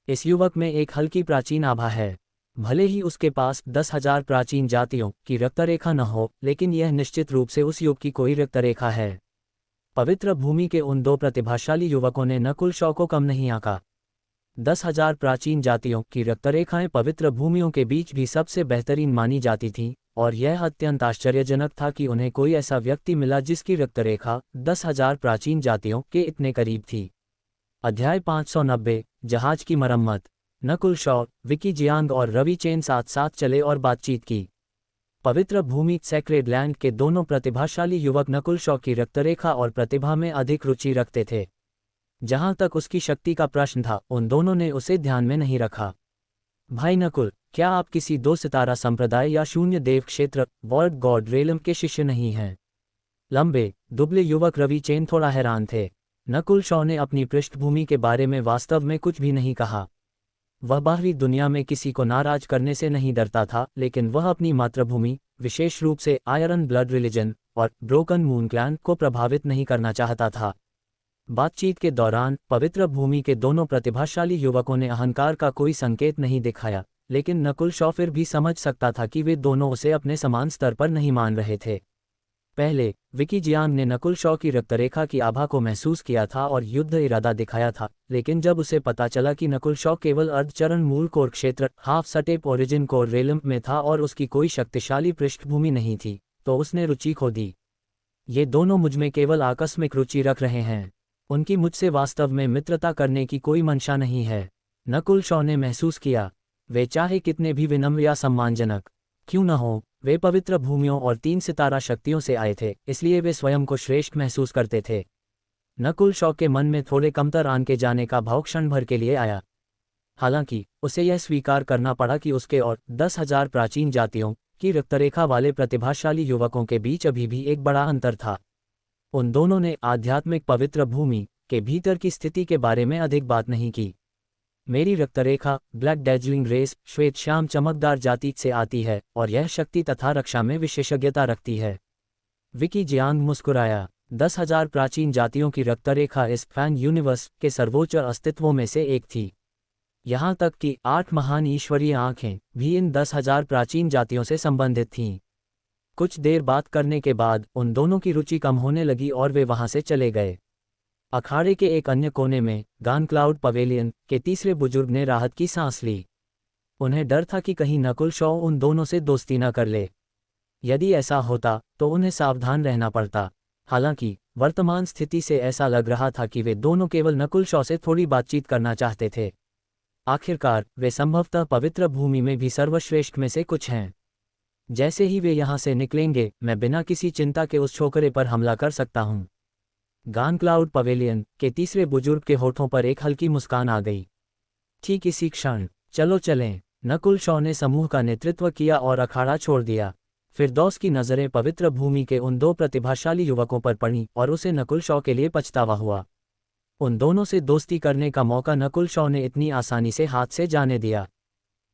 इस युवक में एक हल्की प्राचीन आभा है। भले ही उसके पास 10,000 प्राचीन जातियों की रक्तरेखा न हो, लेकिन यह निश्चित रूप से उस युग की कोई रक्तरेखा है। पवित्र भूमि के उन 2 प्रतिभाशाली युवकों ने नकुल शॉ को कम नहीं आंका। 10,000 प्राचीन जातियों की रक्तरेखाएं पवित्र भूमियों के बीच भी सबसे बेहतरीन मानी जाती थीं, और यह अत्यंत आश्चर्यजनक था कि उन्हें कोई ऐसा व्यक्ति मिला जिसकी रक्तरेखा 10,000 प्राचीन जातियों के इतने करीब थी। अध्याय 590 जहाज की मरम्मत। नकुल शॉ, विकी जियांग और रवि चेन साथ साथ चले और बातचीत की। पवित्र भूमि सैक्रेड लैंड के दोनों प्रतिभाशाली युवक नकुल शॉ की रक्तरेखा और प्रतिभा में अधिक रुचि रखते थे। जहां तक उसकी शक्ति का प्रश्न था, उन दोनों ने उसे ध्यान में नहीं रखा। भाई नकुल, क्या आप किसी 2 सितारा संप्रदाय या शून्य देव क्षेत्र वर्ल्ड गॉड रेलम के शिष्य नहीं हैं? लंबे दुबले युवक रवि चेन थोड़ा हैरान थे। नकुल शॉ ने अपनी पृष्ठभूमि के बारे में वास्तव में कुछ भी नहीं कहा। वह बाहरी दुनिया में किसी को नाराज करने से नहीं डरता था, लेकिन वह अपनी मातृभूमि, विशेष रूप से आयरन ब्लड रिलीजन और ब्रोकन मून क्लैन को प्रभावित नहीं करना चाहता था। बातचीत के दौरान पवित्र भूमि के दोनों प्रतिभाशाली युवकों ने अहंकार का कोई संकेत नहीं दिखाया, लेकिन नकुल शॉ फिर भी समझ सकता था कि वे दोनों उसे अपने समान स्तर पर नहीं मान रहे थे। पहले विकी जियांग ने नकुल शॉ की रक्तरेखा की आभा को महसूस किया था और युद्ध इरादा दिखाया था, लेकिन जब उसे पता चला कि नकुल शॉ केवल अर्धचरण मूल कोर क्षेत्र हाफ सटेप ओरिजिन कोर रेलम में था और उसकी कोई शक्तिशाली पृष्ठभूमि नहीं थी, तो उसने रुचि खो दी। ये दोनों मुझमें केवल आकस्मिक रुचि रख रहे हैं। उनकी मुझसे वास्तव में मित्रता करने की कोई मंशा नहीं है। नकुल शॉ ने महसूस किया। वे चाहे कितने भी विनम्र या सम्मानजनक क्यों न हो, वे पवित्र भूमियों और 3 सितारा शक्तियों से आए थे, इसलिए वे स्वयं को श्रेष्ठ महसूस करते थे। नकुल शॉ के मन में थोड़े कमतर आन के जाने का भाव क्षण भर के लिए आया। हालांकि उसे यह स्वीकार करना पड़ा कि उसके और 10,000 प्राचीन जातियों की रक्तरेखा वाले प्रतिभाशाली युवकों के बीच अभी भी एक बड़ा अंतर था। उन दोनों ने आध्यात्मिक पवित्र भूमि के भीतर की स्थिति के बारे में अधिक बात नहीं की। मेरी रक्तरेखा ब्लैक डैजलिंग रेस श्वेत श्याम चमकदार जाति से आती है और यह शक्ति तथा रक्षा में विशेषज्ञता रखती है। विकी जियांग मुस्कुराया। 10,000 प्राचीन जातियों की रक्तरेखा इस फैन यूनिवर्स के सर्वोच्च अस्तित्वों में से एक थी। यहाँ तक कि 8 महान ईश्वरीय आंखें भी इन 10,000 प्राचीन जातियों से संबंधित थीं। कुछ देर बात करने के बाद उन दोनों की रुचि कम होने लगी और वे वहां से चले गए। अखाड़े के एक अन्य कोने में गान क्लाउड पवेलियन के तीसरे बुजुर्ग ने राहत की सांस ली। उन्हें डर था कि कहीं नकुल शॉ उन दोनों से दोस्ती न कर ले। यदि ऐसा होता तो उन्हें सावधान रहना पड़ता। हालांकि वर्तमान स्थिति से ऐसा लग रहा था कि वे दोनों केवल नकुल शॉ से थोड़ी बातचीत करना चाहते थे। आखिरकार वे संभवतः पवित्र भूमि में भी सर्वश्रेष्ठ में से कुछ हैं। जैसे ही वे यहाँ से निकलेंगे, मैं बिना किसी चिंता के उस छोकरे पर हमला कर सकता हूँ। गान क्लाउड पवेलियन के तीसरे बुजुर्ग के होठों पर एक हल्की मुस्कान आ गई। ठीक इसी क्षण, चलो चलें। नकुल शॉ ने समूह का नेतृत्व किया और अखाड़ा छोड़ दिया। फिरदौस की नज़रें पवित्र भूमि के उन 2 प्रतिभाशाली युवकों पर पड़ी और उसे नकुल शॉ के लिए पछतावा हुआ। उन दोनों से दोस्ती करने का मौका नकुल शॉ ने इतनी आसानी से हाथ से जाने दिया।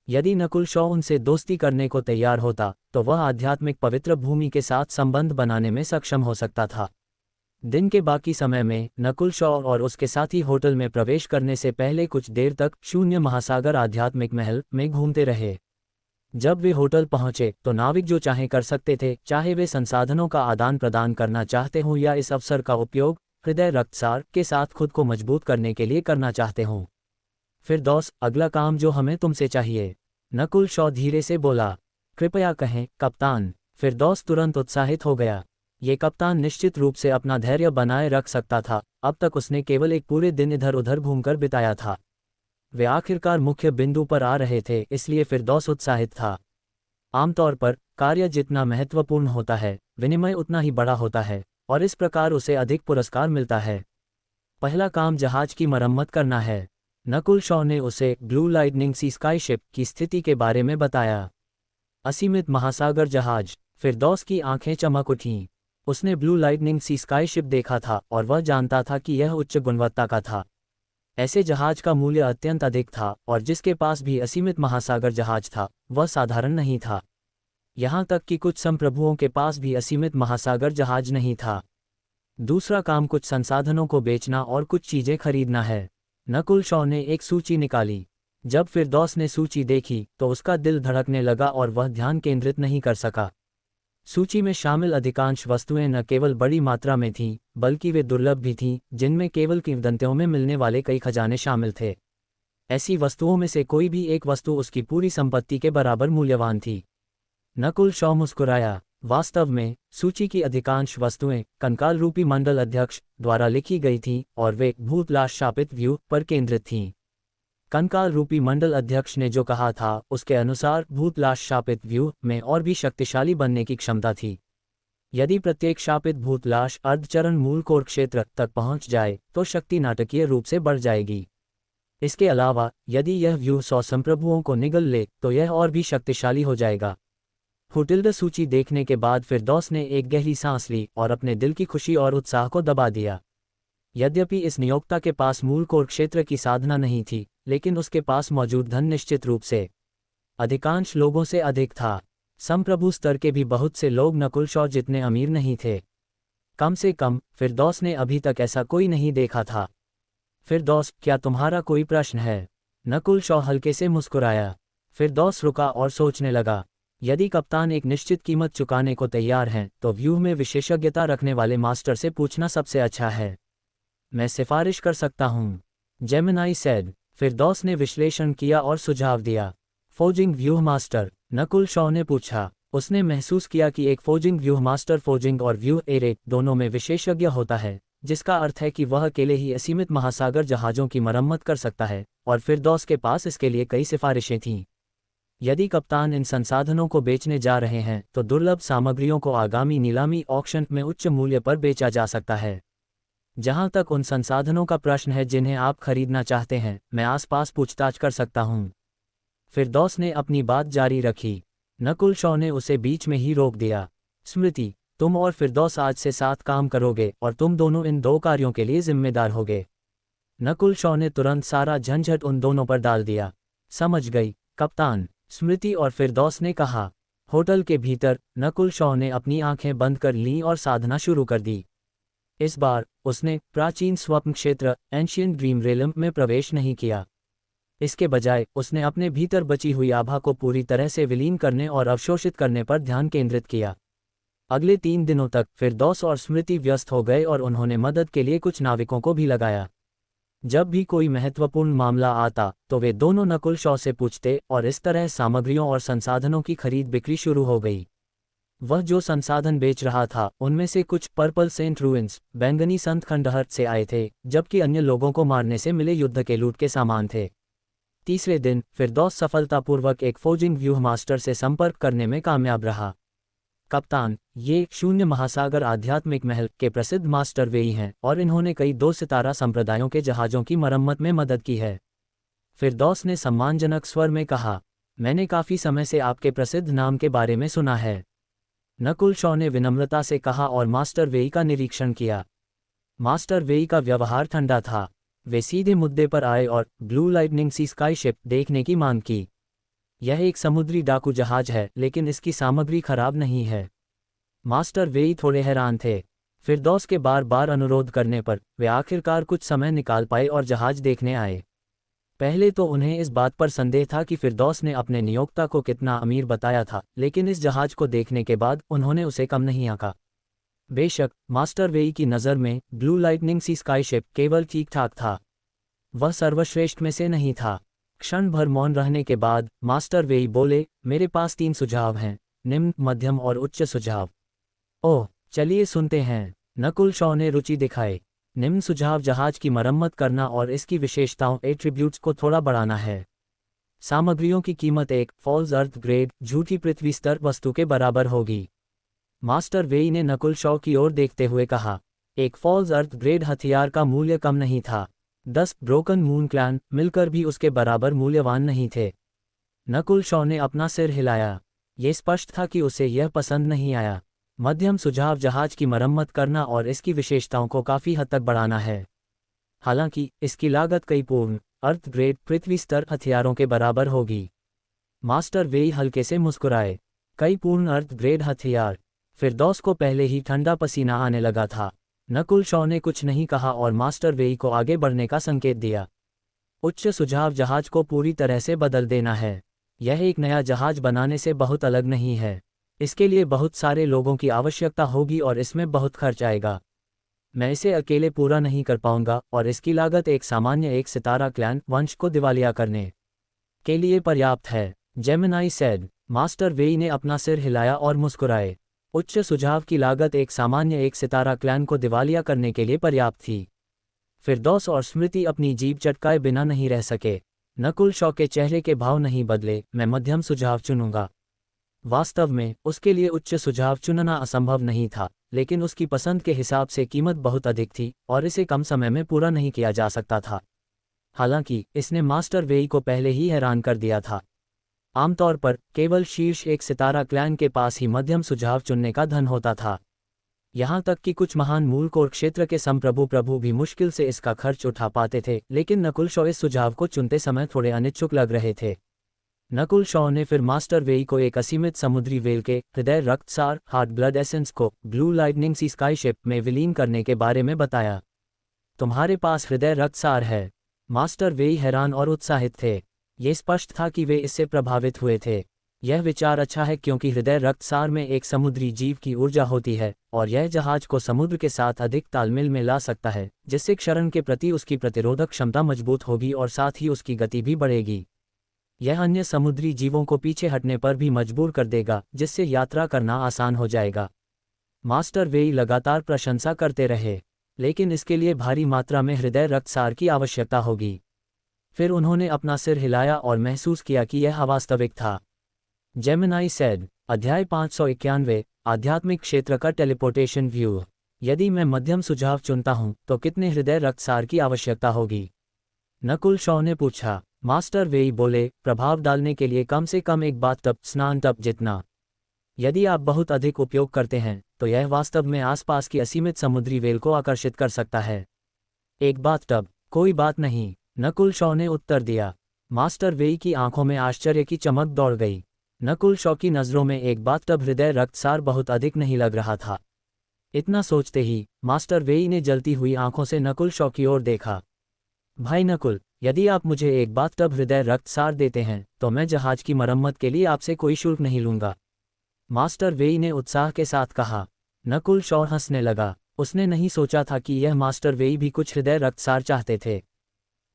यदि नकुल शॉ उनसे दोस्ती करने को तैयार होता तो वह आध्यात्मिक पवित्र भूमि के साथ संबंध बनाने में सक्षम हो सकता था। दिन के बाकी समय में नकुल शॉ और उसके साथी होटल में प्रवेश करने से पहले कुछ देर तक शून्य महासागर आध्यात्मिक महल में घूमते रहे। जब वे होटल पहुंचे तो नाविक जो चाहे कर सकते थे, चाहे वे संसाधनों का आदान प्रदान करना चाहते हों या इस अवसर का उपयोग हृदय रक्तसार के साथ खुद को मजबूत करने के लिए करना चाहते हों। फिरदौस, अगला काम जो हमें तुमसे चाहिए, नकुल शॉ धीरे से बोला। कृपया कहें कप्तान। फिरदौस तुरंत उत्साहित हो गया। ये कप्तान निश्चित रूप से अपना धैर्य बनाए रख सकता था। अब तक उसने केवल एक पूरे दिन इधर उधर घूमकर बिताया था। वे आखिरकार मुख्य बिंदु पर आ रहे थे, इसलिए फिरदौस उत्साहित था। आमतौर पर कार्य जितना महत्वपूर्ण होता है, विनिमय उतना ही बड़ा होता है और इस प्रकार उसे अधिक पुरस्कार मिलता है। पहला काम जहाज की मरम्मत करना है। नकुल शॉ ने उसे ब्लू लाइटनिंग सी स्काईशिप की स्थिति के बारे में बताया। असीमित महासागर जहाज। फिरदौस की आंखें चमक उठीं। उसने ब्लू लाइटनिंग सी स्काईशिप देखा था और वह जानता था कि यह उच्च गुणवत्ता का था। ऐसे जहाज का मूल्य अत्यंत अधिक था और जिसके पास भी असीमित महासागर जहाज था, वह साधारण नहीं था। यहाँ तक कि कुछ संप्रभुओं के पास भी असीमित महासागर जहाज नहीं था। दूसरा काम कुछ संसाधनों को बेचना और कुछ चीजें खरीदना है। नकुल शॉ ने एक सूची निकाली। जब फिरदौस ने सूची देखी तो उसका दिल धड़कने लगा और वह ध्यान केंद्रित नहीं कर सका। सूची में शामिल अधिकांश वस्तुएं न केवल बड़ी मात्रा में थीं, बल्कि वे दुर्लभ भी थीं, जिनमें केवल किंवदंतियों में मिलने वाले कई खजाने शामिल थे। ऐसी वस्तुओं में से कोई भी एक वस्तु उसकी पूरी संपत्ति के बराबर मूल्यवान थी। नकुल शॉ मुस्कुराया। वास्तव में सूची की अधिकांश वस्तुएं कंकाल रूपी मंडल अध्यक्ष द्वारा लिखी गई थीं और वे भूतलाश शापित व्यू पर केंद्रित थीं। कंकाल रूपी मंडल अध्यक्ष ने जो कहा था उसके अनुसार भूतलाश शापित व्यू में और भी शक्तिशाली बनने की क्षमता थी। यदि प्रत्येक शापित भूतलाश अर्धचरण मूल कोर क्षेत्र तक पहुंच जाए तो शक्ति नाटकीय रूप से बढ़ जाएगी। इसके अलावा यदि यह व्यू 100 संप्रभुओं को निगल ले तो यह और भी शक्तिशाली हो जाएगा। हुटिल्ड सूची देखने के बाद फिरदौस ने एक गहरी सांस ली और अपने दिल की खुशी और उत्साह को दबा दिया। यद्यपि इस नियोक्ता के पास मूल कोर क्षेत्र की साधना नहीं थी, लेकिन उसके पास मौजूद धन निश्चित रूप से अधिकांश लोगों से अधिक था। संप्रभु स्तर के भी बहुत से लोग नकुल शॉ जितने अमीर नहीं थे। कम से कम फिरदौस ने अभी तक ऐसा कोई नहीं देखा था। फिरदौस, क्या तुम्हारा कोई प्रश्न है? नकुल शॉ हल्के से मुस्कुराया। फिरदौस रुका और सोचने लगा। यदि कप्तान एक निश्चित कीमत चुकाने को तैयार हैं तो व्यूह में विशेषज्ञता रखने वाले मास्टर से पूछना सबसे अच्छा है। मैं सिफारिश कर सकता हूँ, जेमिनाई सेड। फिरदौस ने विश्लेषण किया और सुझाव दिया। फोर्जिंग व्यूह मास्टर? नकुल शॉ ने पूछा। उसने महसूस किया कि एक फोजिंग व्यूह मास्टर फोजिंग और व्यूह एरेट दोनों में विशेषज्ञ होता है, जिसका अर्थ है कि वह अकेले ही असीमित महासागर जहाज़ों की मरम्मत कर सकता है, और फिरदौस के पास इसके लिए कई सिफारिशें थीं। यदि कप्तान इन संसाधनों को बेचने जा रहे हैं तो दुर्लभ सामग्रियों को आगामी नीलामी ऑक्शन में उच्च मूल्य पर बेचा जा सकता है। जहां तक उन संसाधनों का प्रश्न है जिन्हें आप खरीदना चाहते हैं, मैं आसपास पूछताछ कर सकता हूं। फिरदौस ने अपनी बात जारी रखी। नकुल शॉ ने उसे बीच में ही रोक दिया। स्मृति, तुम और फिरदौस आज से साथ काम करोगे और तुम दोनों इन 2 कार्यों के लिए जिम्मेदार होगे। नकुल शॉ ने तुरंत सारा झंझट उन दोनों पर डाल दिया। समझ गई कप्तान, स्मृति और फिरदौस ने कहा। होटल के भीतर नकुल शॉ ने अपनी आंखें बंद कर लीं और साधना शुरू कर दी। इस बार उसने प्राचीन स्वप्न क्षेत्र एंशियंट ड्रीम रेलम में प्रवेश नहीं किया। इसके बजाय उसने अपने भीतर बची हुई आभा को पूरी तरह से विलीन करने और अवशोषित करने पर ध्यान केंद्रित किया। अगले 3 दिनों तक फिरदौस और स्मृति व्यस्त हो गए और उन्होंने मदद के लिए कुछ नाविकों को भी लगाया। जब भी कोई महत्वपूर्ण मामला आता तो वे दोनों नकुल शॉ से पूछते और इस तरह सामग्रियों और संसाधनों की खरीद बिक्री शुरू हो गई। वह जो संसाधन बेच रहा था उनमें से कुछ पर्पल सेंट रूइंस बैंगनी संत खंडहर से आए थे, जबकि अन्य लोगों को मारने से मिले युद्ध के लूट के सामान थे। तीसरे दिन फिरदौस सफलतापूर्वक एक फोजिंग व्यूह मास्टर से संपर्क करने में कामयाब रहा। कप्तान, ये शून्य महासागर आध्यात्मिक महल के प्रसिद्ध मास्टर वेई हैं और इन्होंने कई 2 सितारा संप्रदायों के जहाज़ों की मरम्मत में मदद की है। फिरदौस ने सम्मानजनक स्वर में कहा, मैंने काफ़ी समय से आपके प्रसिद्ध नाम के बारे में सुना है। नकुल शॉ ने विनम्रता से कहा और मास्टर वेई का निरीक्षण किया। मास्टर वेई का व्यवहार ठंडा था। वे सीधे मुद्दे पर आए और ब्लू लाइटनिंग सी स्काई शिप देखने की मांग की। यह एक समुद्री डाकू जहाज है, लेकिन इसकी सामग्री खराब नहीं है। मास्टर वेई थोड़े हैरान थे। फिरदौस के बार बार अनुरोध करने पर वे आखिरकार कुछ समय निकाल पाए और जहाज देखने आए। पहले तो उन्हें इस बात पर संदेह था कि फिरदौस ने अपने नियोक्ता को कितना अमीर बताया था, लेकिन इस जहाज को देखने के बाद उन्होंने उसे कम नहीं आंका। बेशक मास्टर वेई की नज़र में ब्लू लाइटनिंग सी स्काई शिप केवल ठीक ठाक था, वह सर्वश्रेष्ठ में से नहीं था। क्षण भर मौन रहने के बाद मास्टर वेई बोले, मेरे पास 3 सुझाव हैं, निम्न, मध्यम और उच्च सुझाव। ओह, चलिए सुनते हैं। नकुल शॉ ने रुचि दिखाई। निम्न सुझाव जहाज की मरम्मत करना और इसकी विशेषताओं एट्रीब्यूट्स को थोड़ा बढ़ाना है। सामग्रियों की कीमत एक फॉल्स अर्थ ग्रेड झूठी पृथ्वी स्तर वस्तु के बराबर होगी। मास्टर वेई ने नकुल शॉ की ओर देखते हुए कहा, एक फॉल्स अर्थ ग्रेड हथियार का मूल्य कम नहीं था। 10 ब्रोकन मून क्लैन मिलकर भी उसके बराबर मूल्यवान नहीं थे। नकुल शॉ ने अपना सिर हिलाया। ये स्पष्ट था कि उसे यह पसंद नहीं आया। मध्यम सुझाव जहाज की मरम्मत करना और इसकी विशेषताओं को काफ़ी हद तक बढ़ाना है। हालांकि इसकी लागत कई पूर्ण अर्थ ग्रेड पृथ्वी स्तर हथियारों के बराबर होगी। मास्टर वेई हल्के से मुस्कुराए। कई पूर्ण अर्थ ग्रेड हथियार। फिरदौस को पहले ही ठंडा पसीना आने लगा था। नकुल शॉ ने कुछ नहीं कहा और मास्टर वेई को आगे बढ़ने का संकेत दिया। उच्च सुझाव जहाज को पूरी तरह से बदल देना है। यह एक नया जहाज बनाने से बहुत अलग नहीं है। इसके लिए बहुत सारे लोगों की आवश्यकता होगी और इसमें बहुत खर्च आएगा। मैं इसे अकेले पूरा नहीं कर पाऊंगा और इसकी लागत एक सामान्य 1 सितारा क्लैन वंश को दिवालिया करने के लिए पर्याप्त है, जेमिनाई सेड। मास्टर वेई ने अपना सिर हिलाया और मुस्कुराए। उच्च सुझाव की लागत एक सामान्य 1 सितारा क्लैन को दिवालिया करने के लिए पर्याप्त थी। फिरदौस और स्मृति अपनी जीभ चटकाए बिना नहीं रह सके। नकुल शॉ के चेहरे के भाव नहीं बदले। मैं मध्यम सुझाव चुनूंगा। वास्तव में उसके लिए उच्च सुझाव चुनना असंभव नहीं था, लेकिन उसकी पसंद के हिसाब से कीमत बहुत अधिक थी और इसे कम समय में पूरा नहीं किया जा सकता था। हालांकि इसने मास्टर वेई को पहले ही हैरान कर दिया था। आमतौर पर केवल शीर्ष 1 सितारा क्लैन के पास ही मध्यम सुझाव चुनने का धन होता था। यहाँ तक कि कुछ महान मूल कोर क्षेत्र के संप्रभु भी मुश्किल से इसका खर्च उठा पाते थे, लेकिन नकुल शॉ इस सुझाव को चुनते समय थोड़े अनिच्छुक लग रहे थे। नकुल शॉ ने फिर मास्टर वेई को एक असीमित समुद्री वेल के हृदय रक्तसार हार्ट ब्लड एसेंस को ब्लू लाइटनिंग सी स्काई शिप में विलीन करने के बारे में बताया। तुम्हारे पास हृदय रक्तसार है। मास्टर वेई हैरान और उत्साहित थे। ये स्पष्ट था कि वे इससे प्रभावित हुए थे। यह विचार अच्छा है क्योंकि हृदय रक्तसार में एक समुद्री जीव की ऊर्जा होती है और यह जहाज को समुद्र के साथ अधिक तालमेल में ला सकता है, जिससे क्षरण के प्रति उसकी प्रतिरोधक क्षमता मजबूत होगी और साथ ही उसकी गति भी बढ़ेगी। यह अन्य समुद्री जीवों को पीछे हटने पर भी मजबूर कर देगा, जिससे यात्रा करना आसान हो जाएगा। मास्टर वेई लगातार प्रशंसा करते रहे, लेकिन इसके लिए भारी मात्रा में हृदय रक्तसार की आवश्यकता होगी। फिर उन्होंने अपना सिर हिलाया और महसूस किया कि यह अवास्तविक था। जेमिनाई सेड, अध्याय 591, आध्यात्मिक क्षेत्र का टेलीपोर्टेशन व्यू। यदि मैं मध्यम सुझाव चुनता हूं तो कितने हृदय रक्तसार की आवश्यकता होगी? नकुल शॉ ने पूछा। मास्टर वेई बोले, प्रभाव डालने के लिए कम से कम एक बाथटब, स्नान टब जितना। यदि आप बहुत अधिक उपयोग करते हैं तो यह वास्तव में आसपास की असीमित समुद्री वेल को आकर्षित कर सकता है। एक बाथटब, कोई बात नहीं, नकुल शॉ ने उत्तर दिया। मास्टर वेई की आंखों में आश्चर्य की चमक दौड़ गई। नकुल शॉ की नज़रों में एक बाथटब हृदय रक्तसार बहुत अधिक नहीं लग रहा था। इतना सोचते ही मास्टर वेई ने जलती हुई आंखों से नकुल शॉ की ओर देखा। भाई नकुल, यदि आप मुझे एक बाथटब हृदय रक्तसार देते हैं तो मैं जहाज की मरम्मत के लिए आपसे कोई शुल्क नहीं लूंगा, मास्टर वेई ने उत्साह के साथ कहा। नकुल शॉ हंसने लगा। उसने नहीं सोचा था कि यह मास्टर वेई भी कुछ हृदय रक्तसार चाहते थे।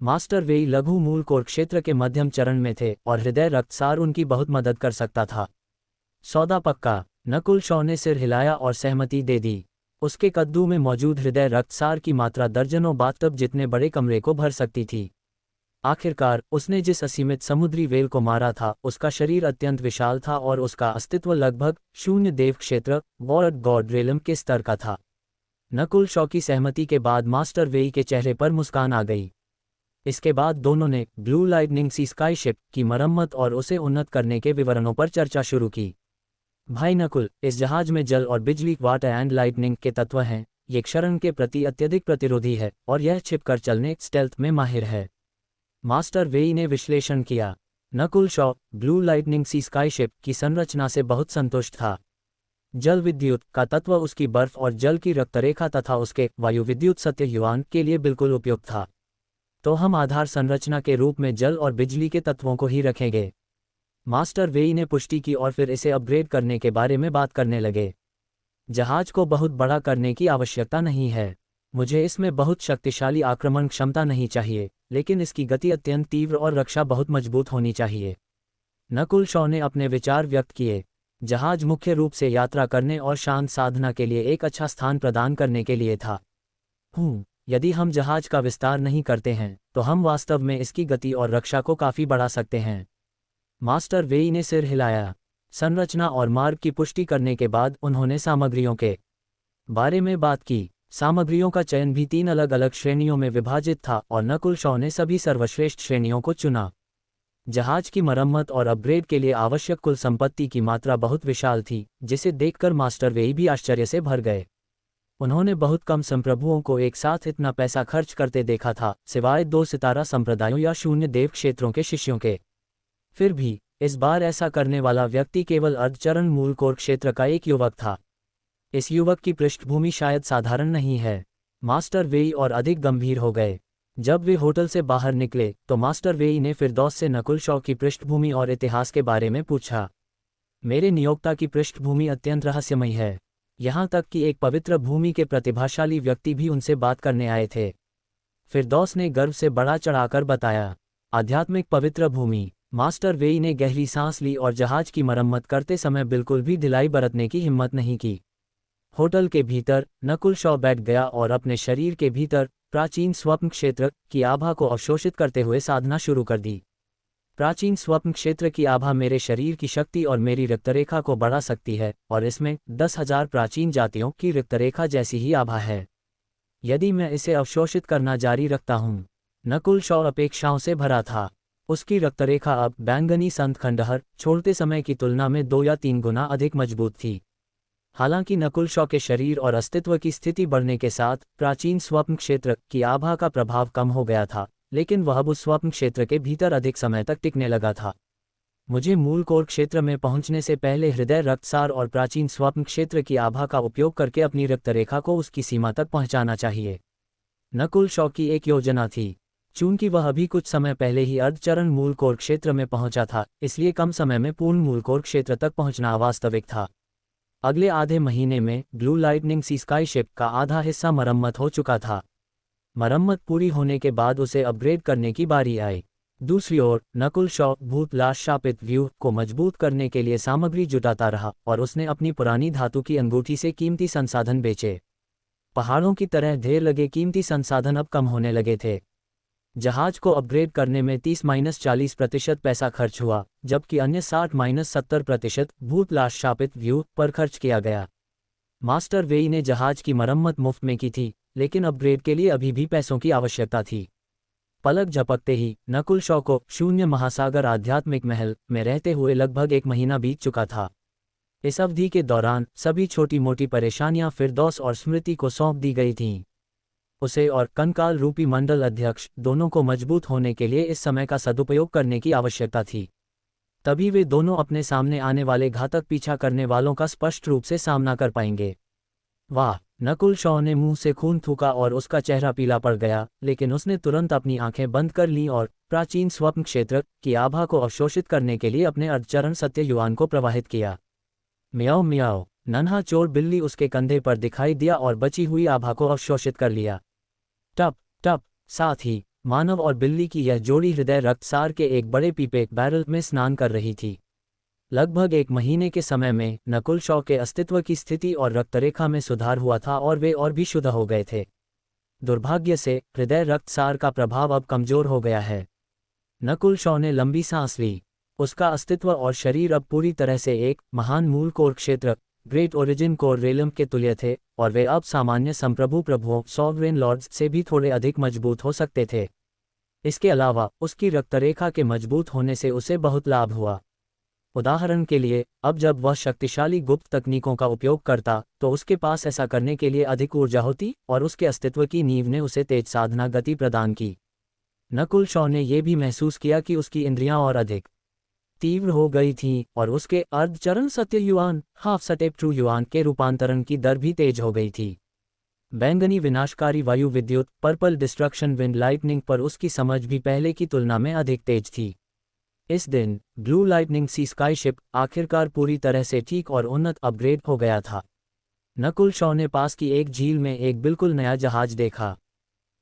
मास्टर वेई लघु मूल कोर क्षेत्र के मध्यम चरण में थे और हृदय रक्तसार उनकी बहुत मदद कर सकता था। सौदा पक्का, नकुल शॉ ने सिर हिलाया और सहमति दे दी। उसके कद्दू में मौजूद हृदय रक्तसार की मात्रा दर्जनों बाथटब जितने बड़े कमरे को भर सकती थी। आखिरकार उसने जिस असीमित समुद्री वेल को मारा था उसका शरीर अत्यंत विशाल था और उसका अस्तित्व लगभग शून्य देव क्षेत्र वॉर्ड गॉड रेलम के स्तर का था। नकुल शॉ की सहमति के बाद मास्टर वेई के चेहरे पर मुस्कान आ गई। इसके बाद दोनों ने ब्लू लाइटनिंग सी स्काई शिप की मरम्मत और उसे उन्नत करने के विवरणों पर चर्चा शुरू की। भाई नकुल, इस जहाज में जल और बिजली, वाटर एंड लाइटनिंग के तत्व हैं। ये क्षरण के प्रति अत्यधिक प्रतिरोधी है और यह छिपकर चलने स्टेल्थ में माहिर है। मास्टर वेई ने विश्लेषण किया। नकुल शॉ ब्लू लाइटनिंग सी स्काई शिप की संरचना से बहुत संतुष्ट था। जल विद्युत का तत्व उसकी बर्फ और जल की रक्तरेखा तथा उसके वायु विद्युत सत्य के लिए बिल्कुल उपयुक्त था। तो हम आधार संरचना के रूप में जल और बिजली के तत्वों को ही रखेंगे। मास्टर वेई ने पुष्टि की और फिर इसे अपग्रेड करने के बारे में बात करने लगे। जहाज को बहुत बड़ा करने की आवश्यकता नहीं है। मुझे इसमें बहुत शक्तिशाली आक्रमण क्षमता नहीं चाहिए, लेकिन इसकी गति अत्यंत तीव्र और रक्षा बहुत मजबूत होनी चाहिए। नकुल शॉ ने अपने विचार व्यक्त किए। जहाज मुख्य रूप से यात्रा करने और शांत साधना के लिए एक अच्छा स्थान प्रदान करने के लिए था। यदि हम जहाज का विस्तार नहीं करते हैं तो हम वास्तव में इसकी गति और रक्षा को काफ़ी बढ़ा सकते हैं। मास्टर वेई ने सिर हिलाया। संरचना और मार्ग की पुष्टि करने के बाद उन्होंने सामग्रियों के बारे में बात की। सामग्रियों का चयन भी 3 अलग अलग श्रेणियों में विभाजित था और नकुल शॉ ने सभी सर्वश्रेष्ठ श्रेणियों को चुना। जहाज की मरम्मत और अपग्रेड के लिए आवश्यक कुल संपत्ति की मात्रा बहुत विशाल थी, जिसे देखकर मास्टर वेई भी आश्चर्य से भर गए। उन्होंने बहुत कम संप्रभुओं को एक साथ इतना पैसा खर्च करते देखा था, सिवाय 2 सितारा संप्रदायों या शून्य देव क्षेत्रों के शिष्यों के। फिर भी इस बार ऐसा करने वाला व्यक्ति केवल अर्धचरण मूल कोर क्षेत्र का एक युवक था। इस युवक की पृष्ठभूमि शायद साधारण नहीं है। मास्टर वेई और अधिक गंभीर हो गए। जब वे होटल से बाहर निकले तो मास्टर वेई ने फिरदौस से नकुल शॉ की पृष्ठभूमि और इतिहास के बारे में पूछा। मेरे नियोक्ता की पृष्ठभूमि अत्यंत रहस्यमयी है। यहाँ तक कि एक पवित्र भूमि के प्रतिभाशाली व्यक्ति भी उनसे बात करने आए थे। फिरदौस ने गर्व से बढ़ा चढ़ाकर बताया। आध्यात्मिक पवित्र भूमि। मास्टर वेई ने गहरी सांस ली और जहाज की मरम्मत करते समय बिल्कुल भी ढिलाई बरतने की हिम्मत नहीं की। होटल के भीतर नकुल शॉ बैठ गया और अपने शरीर के भीतर प्राचीन स्वप्न क्षेत्र की आभा को अवशोषित करते हुए साधना शुरू कर दी। प्राचीन स्वप्न क्षेत्र की आभा मेरे शरीर की शक्ति और मेरी रक्तरेखा को बढ़ा सकती है और इसमें 10,000 प्राचीन जातियों की रक्तरेखा जैसी ही आभा है। यदि मैं इसे अवशोषित करना जारी रखता हूँ। नकुल शॉ अपेक्षाओं से भरा था। उसकी रक्तरेखा अब बैंगनी संत खंडहर छोड़ते समय की तुलना में 2 या 3 गुना अधिक मजबूत थी। हालांकि नकुल शॉ के शरीर और अस्तित्व की स्थिति बढ़ने के साथ प्राचीन स्वप्न क्षेत्र की आभा का प्रभाव कम हो गया था, लेकिन वह उस स्वप्न क्षेत्र के भीतर अधिक समय तक टिकने लगा था। मुझे मूल कोर क्षेत्र में पहुंचने से पहले हृदय रक्तसार और प्राचीन स्वप्न क्षेत्र की आभा का उपयोग करके अपनी रक्तरेखा को उसकी सीमा तक पहुंचाना चाहिए। नकुल शॉ की एक योजना थी। चूंकि वह अभी कुछ समय पहले ही अर्धचरण मूल कोर क्षेत्र में पहुंचा था, इसलिए कम समय में पूर्ण मूल कोर क्षेत्र तक पहुंचना अवास्तविक था। अगले आधे महीने में ब्लू लाइटनिंग सी स्काई शिप का आधा हिस्सा मरम्मत हो चुका था। मरम्मत पूरी होने के बाद उसे अपग्रेड करने की बारी आई। दूसरी ओर नकुल शॉ भूत लाश शापित व्यूह को मजबूत करने के लिए सामग्री जुटाता रहा और उसने अपनी पुरानी धातु की अंगूठी से कीमती संसाधन बेचे। पहाड़ों की तरह ढेर लगे कीमती संसाधन अब कम होने लगे थे। जहाज को अपग्रेड करने में 30-40% पैसा खर्च हुआ, जबकि अन्य 60-70% भूत लाश शापित व्यूह पर खर्च किया गया। मास्टर वेई ने जहाज की मरम्मत मुफ्त में की थी, लेकिन अपग्रेड के लिए अभी भी पैसों की आवश्यकता थी। पलक झपकते ही नकुल शॉ को शून्य महासागर आध्यात्मिक महल में रहते हुए लगभग 1 महीना बीत चुका था। इस अवधि के दौरान सभी छोटी मोटी परेशानियां फिरदौस और स्मृति को सौंप दी गई थीं। उसे और कंकाल रूपी मंडल अध्यक्ष दोनों को मजबूत होने के लिए इस समय का सदुपयोग करने की आवश्यकता थी। तभी वे दोनों अपने सामने आने वाले घातक पीछा करने वालों का स्पष्ट रूप से सामना कर पाएंगे। वाह! नकुल शॉ ने मुंह से खून थूका और उसका चेहरा पीला पड़ गया, लेकिन उसने तुरंत अपनी आंखें बंद कर लीं और प्राचीन स्वप्न क्षेत्र की आभा को अवशोषित करने के लिए अपने अर्धचरण सत्य युवान को प्रवाहित किया। म्याओ म्याओ! नन्हा चोर बिल्ली उसके कंधे पर दिखाई दिया और बची हुई आभा को अवशोषित कर लिया। टप टप! साथ ही मानव और बिल्ली की यह जोड़ी हृदय रक्तसार के एक बड़े पीपे बैरल में स्नान कर रही थी। लगभग 1 महीने के समय में नकुल शॉ के अस्तित्व की स्थिति और रक्तरेखा में सुधार हुआ था और वे और भी शुद्ध हो गए थे। दुर्भाग्य से हृदय रक्तसार का प्रभाव अब कमजोर हो गया है। नकुल शॉ ने लंबी सांस ली। उसका अस्तित्व और शरीर अब पूरी तरह से एक महान मूल कोर क्षेत्र ग्रेट ओरिजिन कोर रेलम के तुल्य थे, और वे अब सामान्य संप्रभु प्रभुओं सॉवरेन लॉर्ड्स से भी थोड़े अधिक मजबूत हो सकते थे। इसके अलावा उसकी रक्तरेखा के मजबूत होने से उसे बहुत लाभ हुआ। उदाहरण के लिए, अब जब वह शक्तिशाली गुप्त तकनीकों का उपयोग करता तो उसके पास ऐसा करने के लिए अधिक ऊर्जा होती, और उसके अस्तित्व की नींव ने उसे तेज साधना गति प्रदान की। नकुल शॉ ने यह भी महसूस किया कि उसकी इंद्रियां और अधिक तीव्र हो गई थीं और उसके अर्धचरण सत्य yuan half step true yuan के रूपांतरण की दर भी तेज हो गई थी। बैंगनी विनाशकारी वायु विद्युत पर्पल डिस्ट्रक्शन विंड लाइटनिंग पर उसकी समझ भी पहले की तुलना में अधिक तेज थी। इस दिन ब्लू लाइटनिंग सी स्काईशिप आखिरकार पूरी तरह से ठीक और उन्नत अपग्रेड हो गया था। नकुल शॉ ने पास की एक झील में एक बिल्कुल नया जहाज देखा।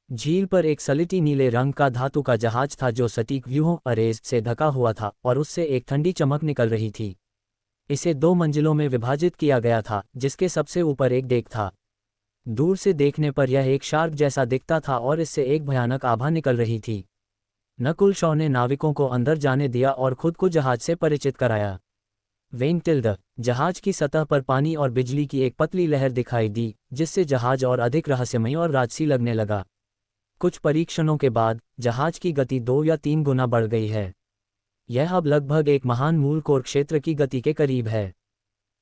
झील पर एक सलिटी नीले रंग का धातु का जहाज था जो सटीक व्यूहों अरेज से ढका हुआ था और उससे एक ठंडी चमक निकल रही थी। इसे 2 मंजिलों में विभाजित किया गया था, जिसके सबसे ऊपर एक डेक था। दूर से देखने पर यह एक शार्क जैसा दिखता था और इससे एक भयानक आभा निकल रही थी। नकुल शॉ ने नाविकों को अंदर जाने दिया और खुद को जहाज से परिचित कराया। वेंटिल्ड जहाज की सतह पर पानी और बिजली की एक पतली लहर दिखाई दी, जिससे जहाज और अधिक रहस्यमय और राजसी लगने लगा। कुछ परीक्षणों के बाद जहाज की गति 2 या 3 गुना बढ़ गई है। यह अब लगभग एक महान मूल कोर क्षेत्र की गति के करीब है।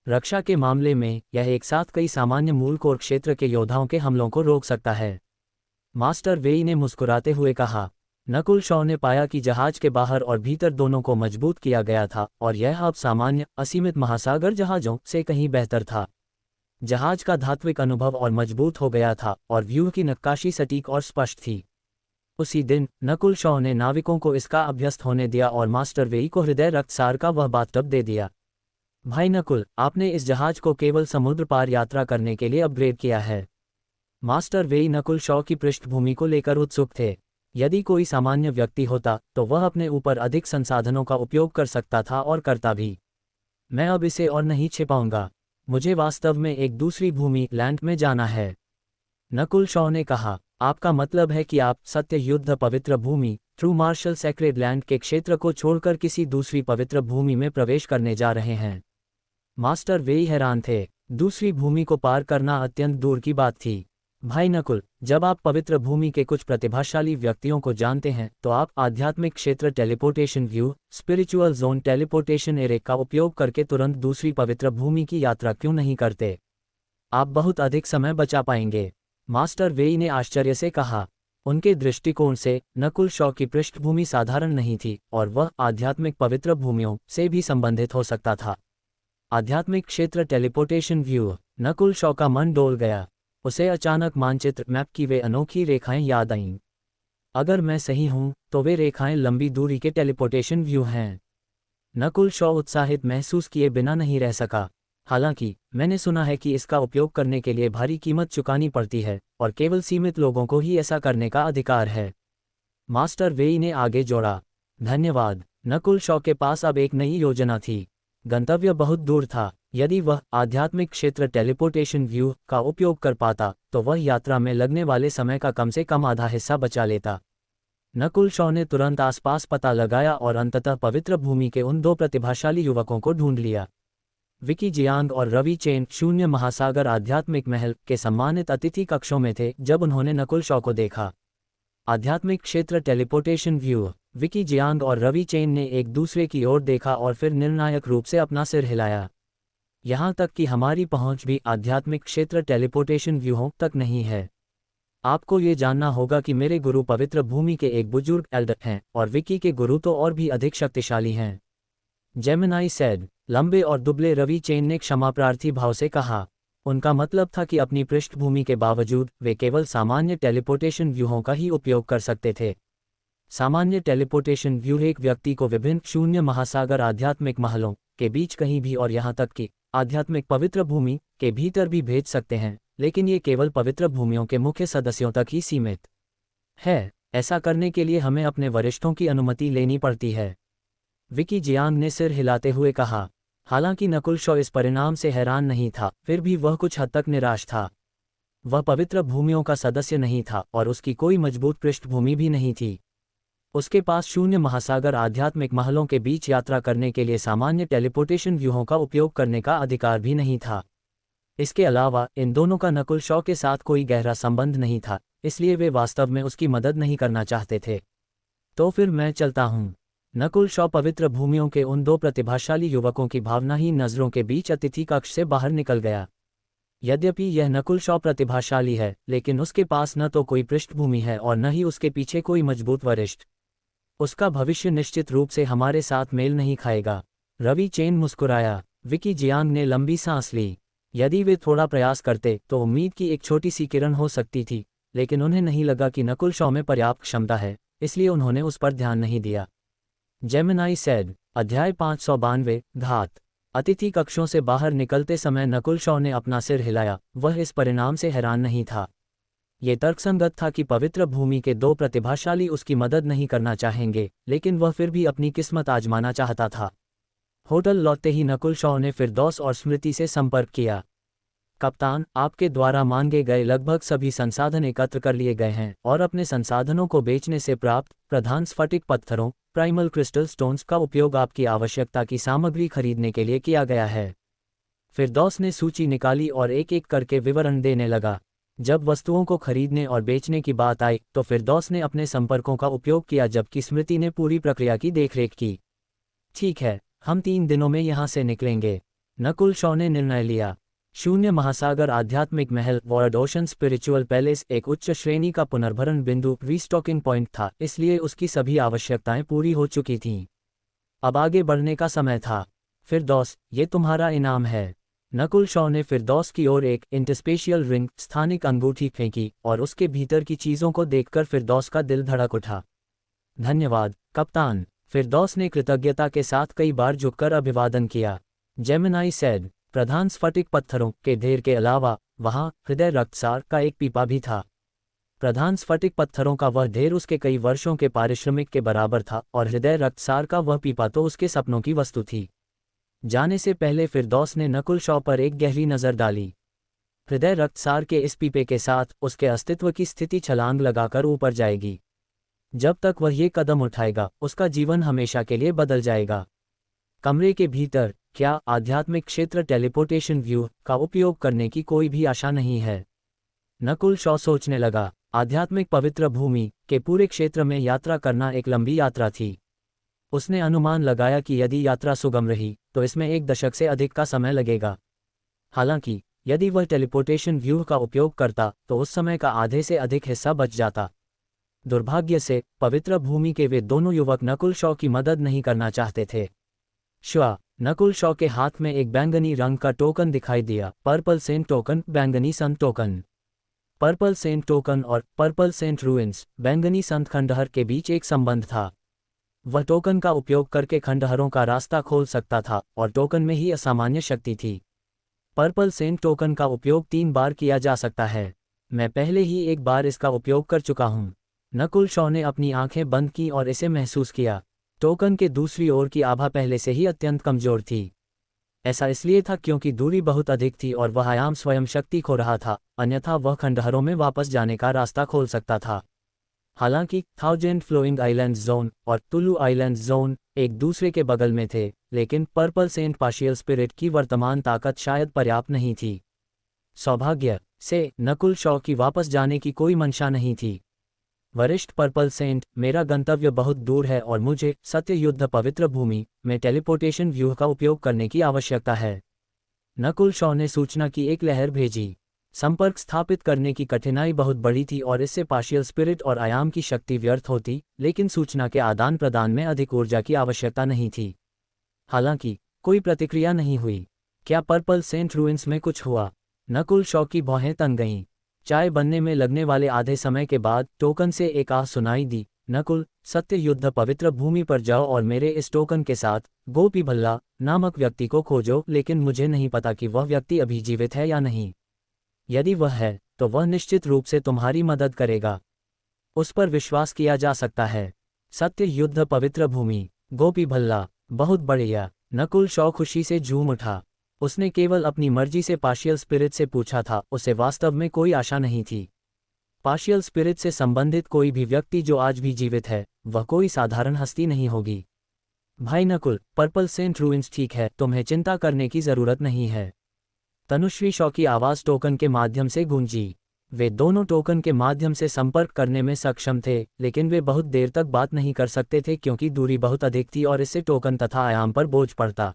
रक्षा के मामले में यह एक साथ कई सामान्य मूल कोर क्षेत्र के योद्धाओं के हमलों को रोक सकता है। मास्टर वेई ने मुस्कुराते हुए कहा। नकुल शॉ ने पाया कि जहाज के बाहर और भीतर दोनों को मजबूत किया गया था और यह अब सामान्य असीमित महासागर जहाजों से कहीं बेहतर था। जहाज का धात्विक अनुभव और मजबूत हो गया था और व्यूह की नक्काशी सटीक और स्पष्ट थी। उसी दिन नकुल शॉ ने नाविकों को इसका अभ्यस्त होने दिया और मास्टर वेई को हृदय रक्तसार का वह बाथटब दे दिया। भाई नकुल, आपने इस जहाज को केवल समुद्र पार यात्रा करने के लिए अपग्रेड किया है। मास्टर वेई नकुल शॉ की पृष्ठभूमि को लेकर उत्सुक थे। यदि कोई सामान्य व्यक्ति होता तो वह अपने ऊपर अधिक संसाधनों का उपयोग कर सकता था और करता भी। मैं अब इसे और नहीं छिपाऊंगा। मुझे वास्तव में एक दूसरी भूमि लैंड में जाना है। नकुल शॉ ने कहा। आपका मतलब है कि आप सत्य युद्ध पवित्र भूमि ट्रू मार्शल सेक्रेड लैंड के क्षेत्र को छोड़कर किसी दूसरी पवित्र भूमि में प्रवेश करने जा रहे हैं। मास्टर वेई हैरान थे। दूसरी भूमि को पार करना अत्यंत दूर की बात थी। भाई नकुल, जब आप पवित्र भूमि के कुछ प्रतिभाशाली व्यक्तियों को जानते हैं तो आप आध्यात्मिक क्षेत्र teleportation view spiritual zone teleportation array का उपयोग करके तुरंत दूसरी पवित्र भूमि की यात्रा क्यों नहीं करते? आप बहुत अधिक समय बचा पाएंगे। मास्टर वेई ने आश्चर्य से कहा। उनके दृष्टिकोण से नकुल शॉ की पृष्ठभूमि साधारण नहीं थी और वह आध्यात्मिक पवित्र भूमियों से भी संबंधित हो सकता था। आध्यात्मिक क्षेत्र टेलीपोर्टेशन व्यू। नकुल शॉ का मन डोल गया। उसे अचानक मानचित्र मैप की वे अनोखी रेखाएं याद आईं। अगर मैं सही हूं तो वे रेखाएं लंबी दूरी के टेलीपोर्टेशन व्यू हैं। नकुल शॉ उत्साहित महसूस किए बिना नहीं रह सका। हालांकि मैंने सुना है कि इसका उपयोग करने के लिए भारी कीमत चुकानी पड़ती है और केवल सीमित लोगों को ही ऐसा करने का अधिकार है। मास्टर वेई ने आगे जोड़ा। धन्यवाद। नकुल शॉ के पास अब एक नई योजना थी। गंतव्य बहुत दूर था। यदि वह आध्यात्मिक क्षेत्र टेलीपोर्टेशन व्यू का उपयोग कर पाता तो वह यात्रा में लगने वाले समय का कम से कम आधा हिस्सा बचा लेता। नकुल शॉ ने तुरंत आसपास पता लगाया और अंततः पवित्र भूमि के उन दो प्रतिभाशाली युवकों को ढूंढ लिया। विकी जियांग और रवि चेन शून्य महासागर आध्यात्मिक महल के सम्मानित अतिथि कक्षों में थे जब उन्होंने नकुल शॉ को देखा। आध्यात्मिक क्षेत्र टेलीपोर्टेशन व्यू। विकी जियांग और रवि चेन ने एक दूसरे की ओर देखा और फिर निर्णायक रूप से अपना सिर हिलाया। यहाँ तक कि हमारी पहुंच भी आध्यात्मिक क्षेत्र टेलीपोर्टेशन व्यूहों तक नहीं है। आपको ये जानना होगा कि मेरे गुरु पवित्र भूमि के एक बुजुर्ग एल्डर हैं और विकी के गुरु तो और भी अधिक शक्तिशाली हैं। Gemini said. लंबे और दुबले रवि चेन ने क्षमाप्रार्थी भाव से कहा। उनका मतलब था कि अपनी पृष्ठभूमि के बावजूद वे केवल सामान्य टेलीपोर्टेशन व्यूहों का ही उपयोग कर सकते थे। सामान्य टेलीपोर्टेशन व्यू एक व्यक्ति को विभिन्न शून्य महासागर आध्यात्मिक महलों के बीच कहीं भी और यहाँ तक कि आध्यात्मिक पवित्र भूमि के भीतर भी भेज सकते हैं, लेकिन ये केवल पवित्र भूमियों के मुख्य सदस्यों तक ही सीमित है। ऐसा करने के लिए हमें अपने वरिष्ठों की अनुमति लेनी पड़ती है। विकी जियांग ने सिर हिलाते हुए कहा। हालांकि नकुल शॉ इस परिणाम से हैरान नहीं था, फिर भी वह कुछ हद तक निराश था। वह पवित्र भूमियों का सदस्य नहीं था और उसकी कोई मजबूत पृष्ठभूमि भी नहीं थी। उसके पास शून्य महासागर आध्यात्मिक महलों के बीच यात्रा करने के लिए सामान्य टेलीपोर्टेशन व्यूहों का उपयोग करने का अधिकार भी नहीं था। इसके अलावा इन दोनों का नकुल शॉ के साथ कोई गहरा संबंध नहीं था, इसलिए वे वास्तव में उसकी मदद नहीं करना चाहते थे। तो फिर मैं चलता हूँ। नकुल शॉ पवित्र भूमियों के उन दो प्रतिभाशाली युवकों की भावनाहीन नज़रों के बीच अतिथि कक्ष से बाहर निकल गया। यद्यपि यह नकुल शॉ प्रतिभाशाली है, लेकिन उसके पास न तो कोई पृष्ठभूमि है और न ही उसके पीछे कोई मजबूत वरिष्ठ। उसका भविष्य निश्चित रूप से हमारे साथ मेल नहीं खाएगा। रवि चेन मुस्कुराया। विकी जियांग ने लंबी सांस ली। यदि वे थोड़ा प्रयास करते तो उम्मीद की एक छोटी सी किरण हो सकती थी, लेकिन उन्हें नहीं लगा कि नकुल शॉ में पर्याप्त क्षमता है, इसलिए उन्होंने उस पर ध्यान नहीं दिया। Gemini said. अध्याय 592 घात। अतिथि कक्षों से बाहर निकलते समय नकुल शॉ ने अपना सिर हिलाया। वह इस परिणाम से हैरान नहीं था। ये तर्कसंगत था कि पवित्र भूमि के दो प्रतिभाशाली उसकी मदद नहीं करना चाहेंगे, लेकिन वह फिर भी अपनी किस्मत आजमाना चाहता था। होटल लौटते ही नकुल शॉ ने फिरदौस और स्मृति से संपर्क किया। कप्तान, आपके द्वारा मांगे गए लगभग सभी संसाधन एकत्र कर लिए गए हैं और अपने संसाधनों को बेचने से प्राप्त प्रधान स्फटिक पत्थरों प्राइमल क्रिस्टल स्टोन्स का उपयोग आपकी आवश्यकता की सामग्री खरीदने के लिए किया गया है। फिरदौस ने सूची निकाली और एक एक करके विवरण देने लगा। जब वस्तुओं को खरीदने और बेचने की बात आई तो फिरदौस ने अपने संपर्कों का उपयोग किया, जबकि स्मृति ने पूरी प्रक्रिया की देखरेख की। ठीक है, हम 3 दिनों में यहाँ से निकलेंगे। नकुल शॉ ने निर्णय लिया। शून्य महासागर आध्यात्मिक महल वर्ल्ड ओशन स्पिरिचुअल पैलेस एक उच्च श्रेणी का पुनर्भरण बिंदु रीस्टॉकिंग पॉइंट था, इसलिए उसकी सभी आवश्यकताएं पूरी हो चुकी थीं। अब आगे बढ़ने का समय था। फिरदौस, ये तुम्हारा इनाम है। नकुल शॉ ने फिरदौस की ओर एक इंटरस्पेशियल रिंग स्थानिक अंगूठी फेंकी और उसके भीतर की चीज़ों को देखकर फिरदौस का दिल धड़क उठा। धन्यवाद कप्तान। फिरदौस ने कृतज्ञता के साथ कई बार झुककर अभिवादन किया। Gemini said. प्रधान स्फटिक पत्थरों के ढेर के अलावा वहां हृदय रक्तसार का एक पीपा भी था। प्रधान स्फटिक पत्थरों का वह ढेर उसके कई वर्षों के पारिश्रमिक के बराबर था और हृदय रक्तसार का वह पीपा तो उसके सपनों की वस्तु थी। जाने से पहले फिरदौस ने नकुल शॉ पर एक गहरी नज़र डाली। हृदय रक्तसार के इस पीपे के साथ उसके अस्तित्व की स्थिति छलांग लगाकर ऊपर जाएगी। जब तक वह ये कदम उठाएगा, उसका जीवन हमेशा के लिए बदल जाएगा। कमरे के भीतर क्या आध्यात्मिक क्षेत्र टेलीपोर्टेशन व्यू का उपयोग करने की कोई भी आशा नहीं है? नकुल शॉ सोचने लगा। आध्यात्मिक पवित्र भूमि के पूरे क्षेत्र में यात्रा करना एक लंबी यात्रा थी। उसने अनुमान लगाया कि यदि यात्रा सुगम रही तो इसमें 1 दशक से अधिक का समय लगेगा। हालांकि यदि वह टेलीपोर्टेशन व्यू का उपयोग करता तो उस समय का आधे से अधिक हिस्सा बच जाता। दुर्भाग्य से पवित्र भूमि के वे दोनों युवक नकुल शॉ की मदद नहीं करना चाहते थे। श्वा। नकुल शॉ के हाथ में एक बैंगनी रंग का टोकन दिखाई दिया। पर्पल सेंट टोकन, बैंगनी संत टोकन। पर्पल सेंट टोकन और पर्पल सेंट रूइंस बैंगनी संत खंडहर के बीच एक संबंध था। वह टोकन का उपयोग करके खंडहरों का रास्ता खोल सकता था और टोकन में ही असामान्य शक्ति थी। पर्पल सेंट टोकन का उपयोग 3 बार किया जा सकता है। मैं पहले ही एक बार इसका उपयोग कर चुका हूँ। नकुल शॉ ने अपनी आंखें बंद की और इसे महसूस किया। टोकन के दूसरी ओर की आभा पहले से ही अत्यंत कमजोर थी। ऐसा इसलिए था क्योंकि दूरी बहुत अधिक थी और वह आयाम स्वयं शक्ति खो रहा था, अन्यथा वह खंडहरों में वापस जाने का रास्ता खोल सकता था। हालांकि थाउजेंड फ्लोइंग आइलैंड्स जोन और टुलू आइलैंड्स जोन एक दूसरे के बगल में थे, लेकिन पर्पल सेंट पार्शियल स्पिरिट की वर्तमान ताकत शायद पर्याप्त नहीं थी। सौभाग्य से नकुल शॉ की वापस जाने की कोई मंशा नहीं थी। वरिष्ठ पर्पल सेंट, मेरा गंतव्य बहुत दूर है और मुझे सत्य युद्ध पवित्र भूमि में टेलीपोर्टेशन व्यूह का उपयोग करने की आवश्यकता है। नकुल शॉ ने सूचना की एक लहर भेजी। संपर्क स्थापित करने की कठिनाई बहुत बड़ी थी और इससे पार्शियल स्पिरिट और आयाम की शक्ति व्यर्थ होती, लेकिन सूचना के आदान प्रदान में अधिक ऊर्जा की आवश्यकता नहीं थी। हालांकि कोई प्रतिक्रिया नहीं हुई। क्या पर्पल सेंट रूइंस में कुछ हुआ? नकुल शॉ की भौहें तन गईं। चाय बनने में लगने वाले आधे समय के बाद टोकन से एक आह सुनाई दी, नकुल, सत्य युद्ध पवित्र भूमि पर जाओ और मेरे इस टोकन के साथ गोपी भल्ला नामक व्यक्ति को खोजो, लेकिन मुझे नहीं पता कि वह व्यक्ति अभी जीवित है या नहीं। यदि वह है, तो वह निश्चित रूप से तुम्हारी मदद करेगा। उस पर विश्वास किया जा सकता है। सत्य युद्ध पवित्र भूमि, गोपी भल्ला, बहुत बढ़िया। नकुल शॉ खुशी से झूम उठा। उसने केवल अपनी मर्जी से पार्शियल स्पिरिट से पूछा था, उसे वास्तव में कोई आशा नहीं थी। पार्शियल स्पिरिट से संबंधित कोई भी व्यक्ति जो आज भी जीवित है, वह कोई साधारण हस्ती नहीं होगी। भाई नकुल, पर्पल सेंट रूइंस ठीक है, तुम्हें चिंता करने की जरूरत नहीं है। तनुश्री शॉ की आवाज़ टोकन के माध्यम से गूंजी। वे दोनों टोकन के माध्यम से संपर्क करने में सक्षम थे, लेकिन वे बहुत देर तक बात नहीं कर सकते थे क्योंकि दूरी बहुत अधिक थी और इससे टोकन तथा आयाम पर बोझ पड़ता।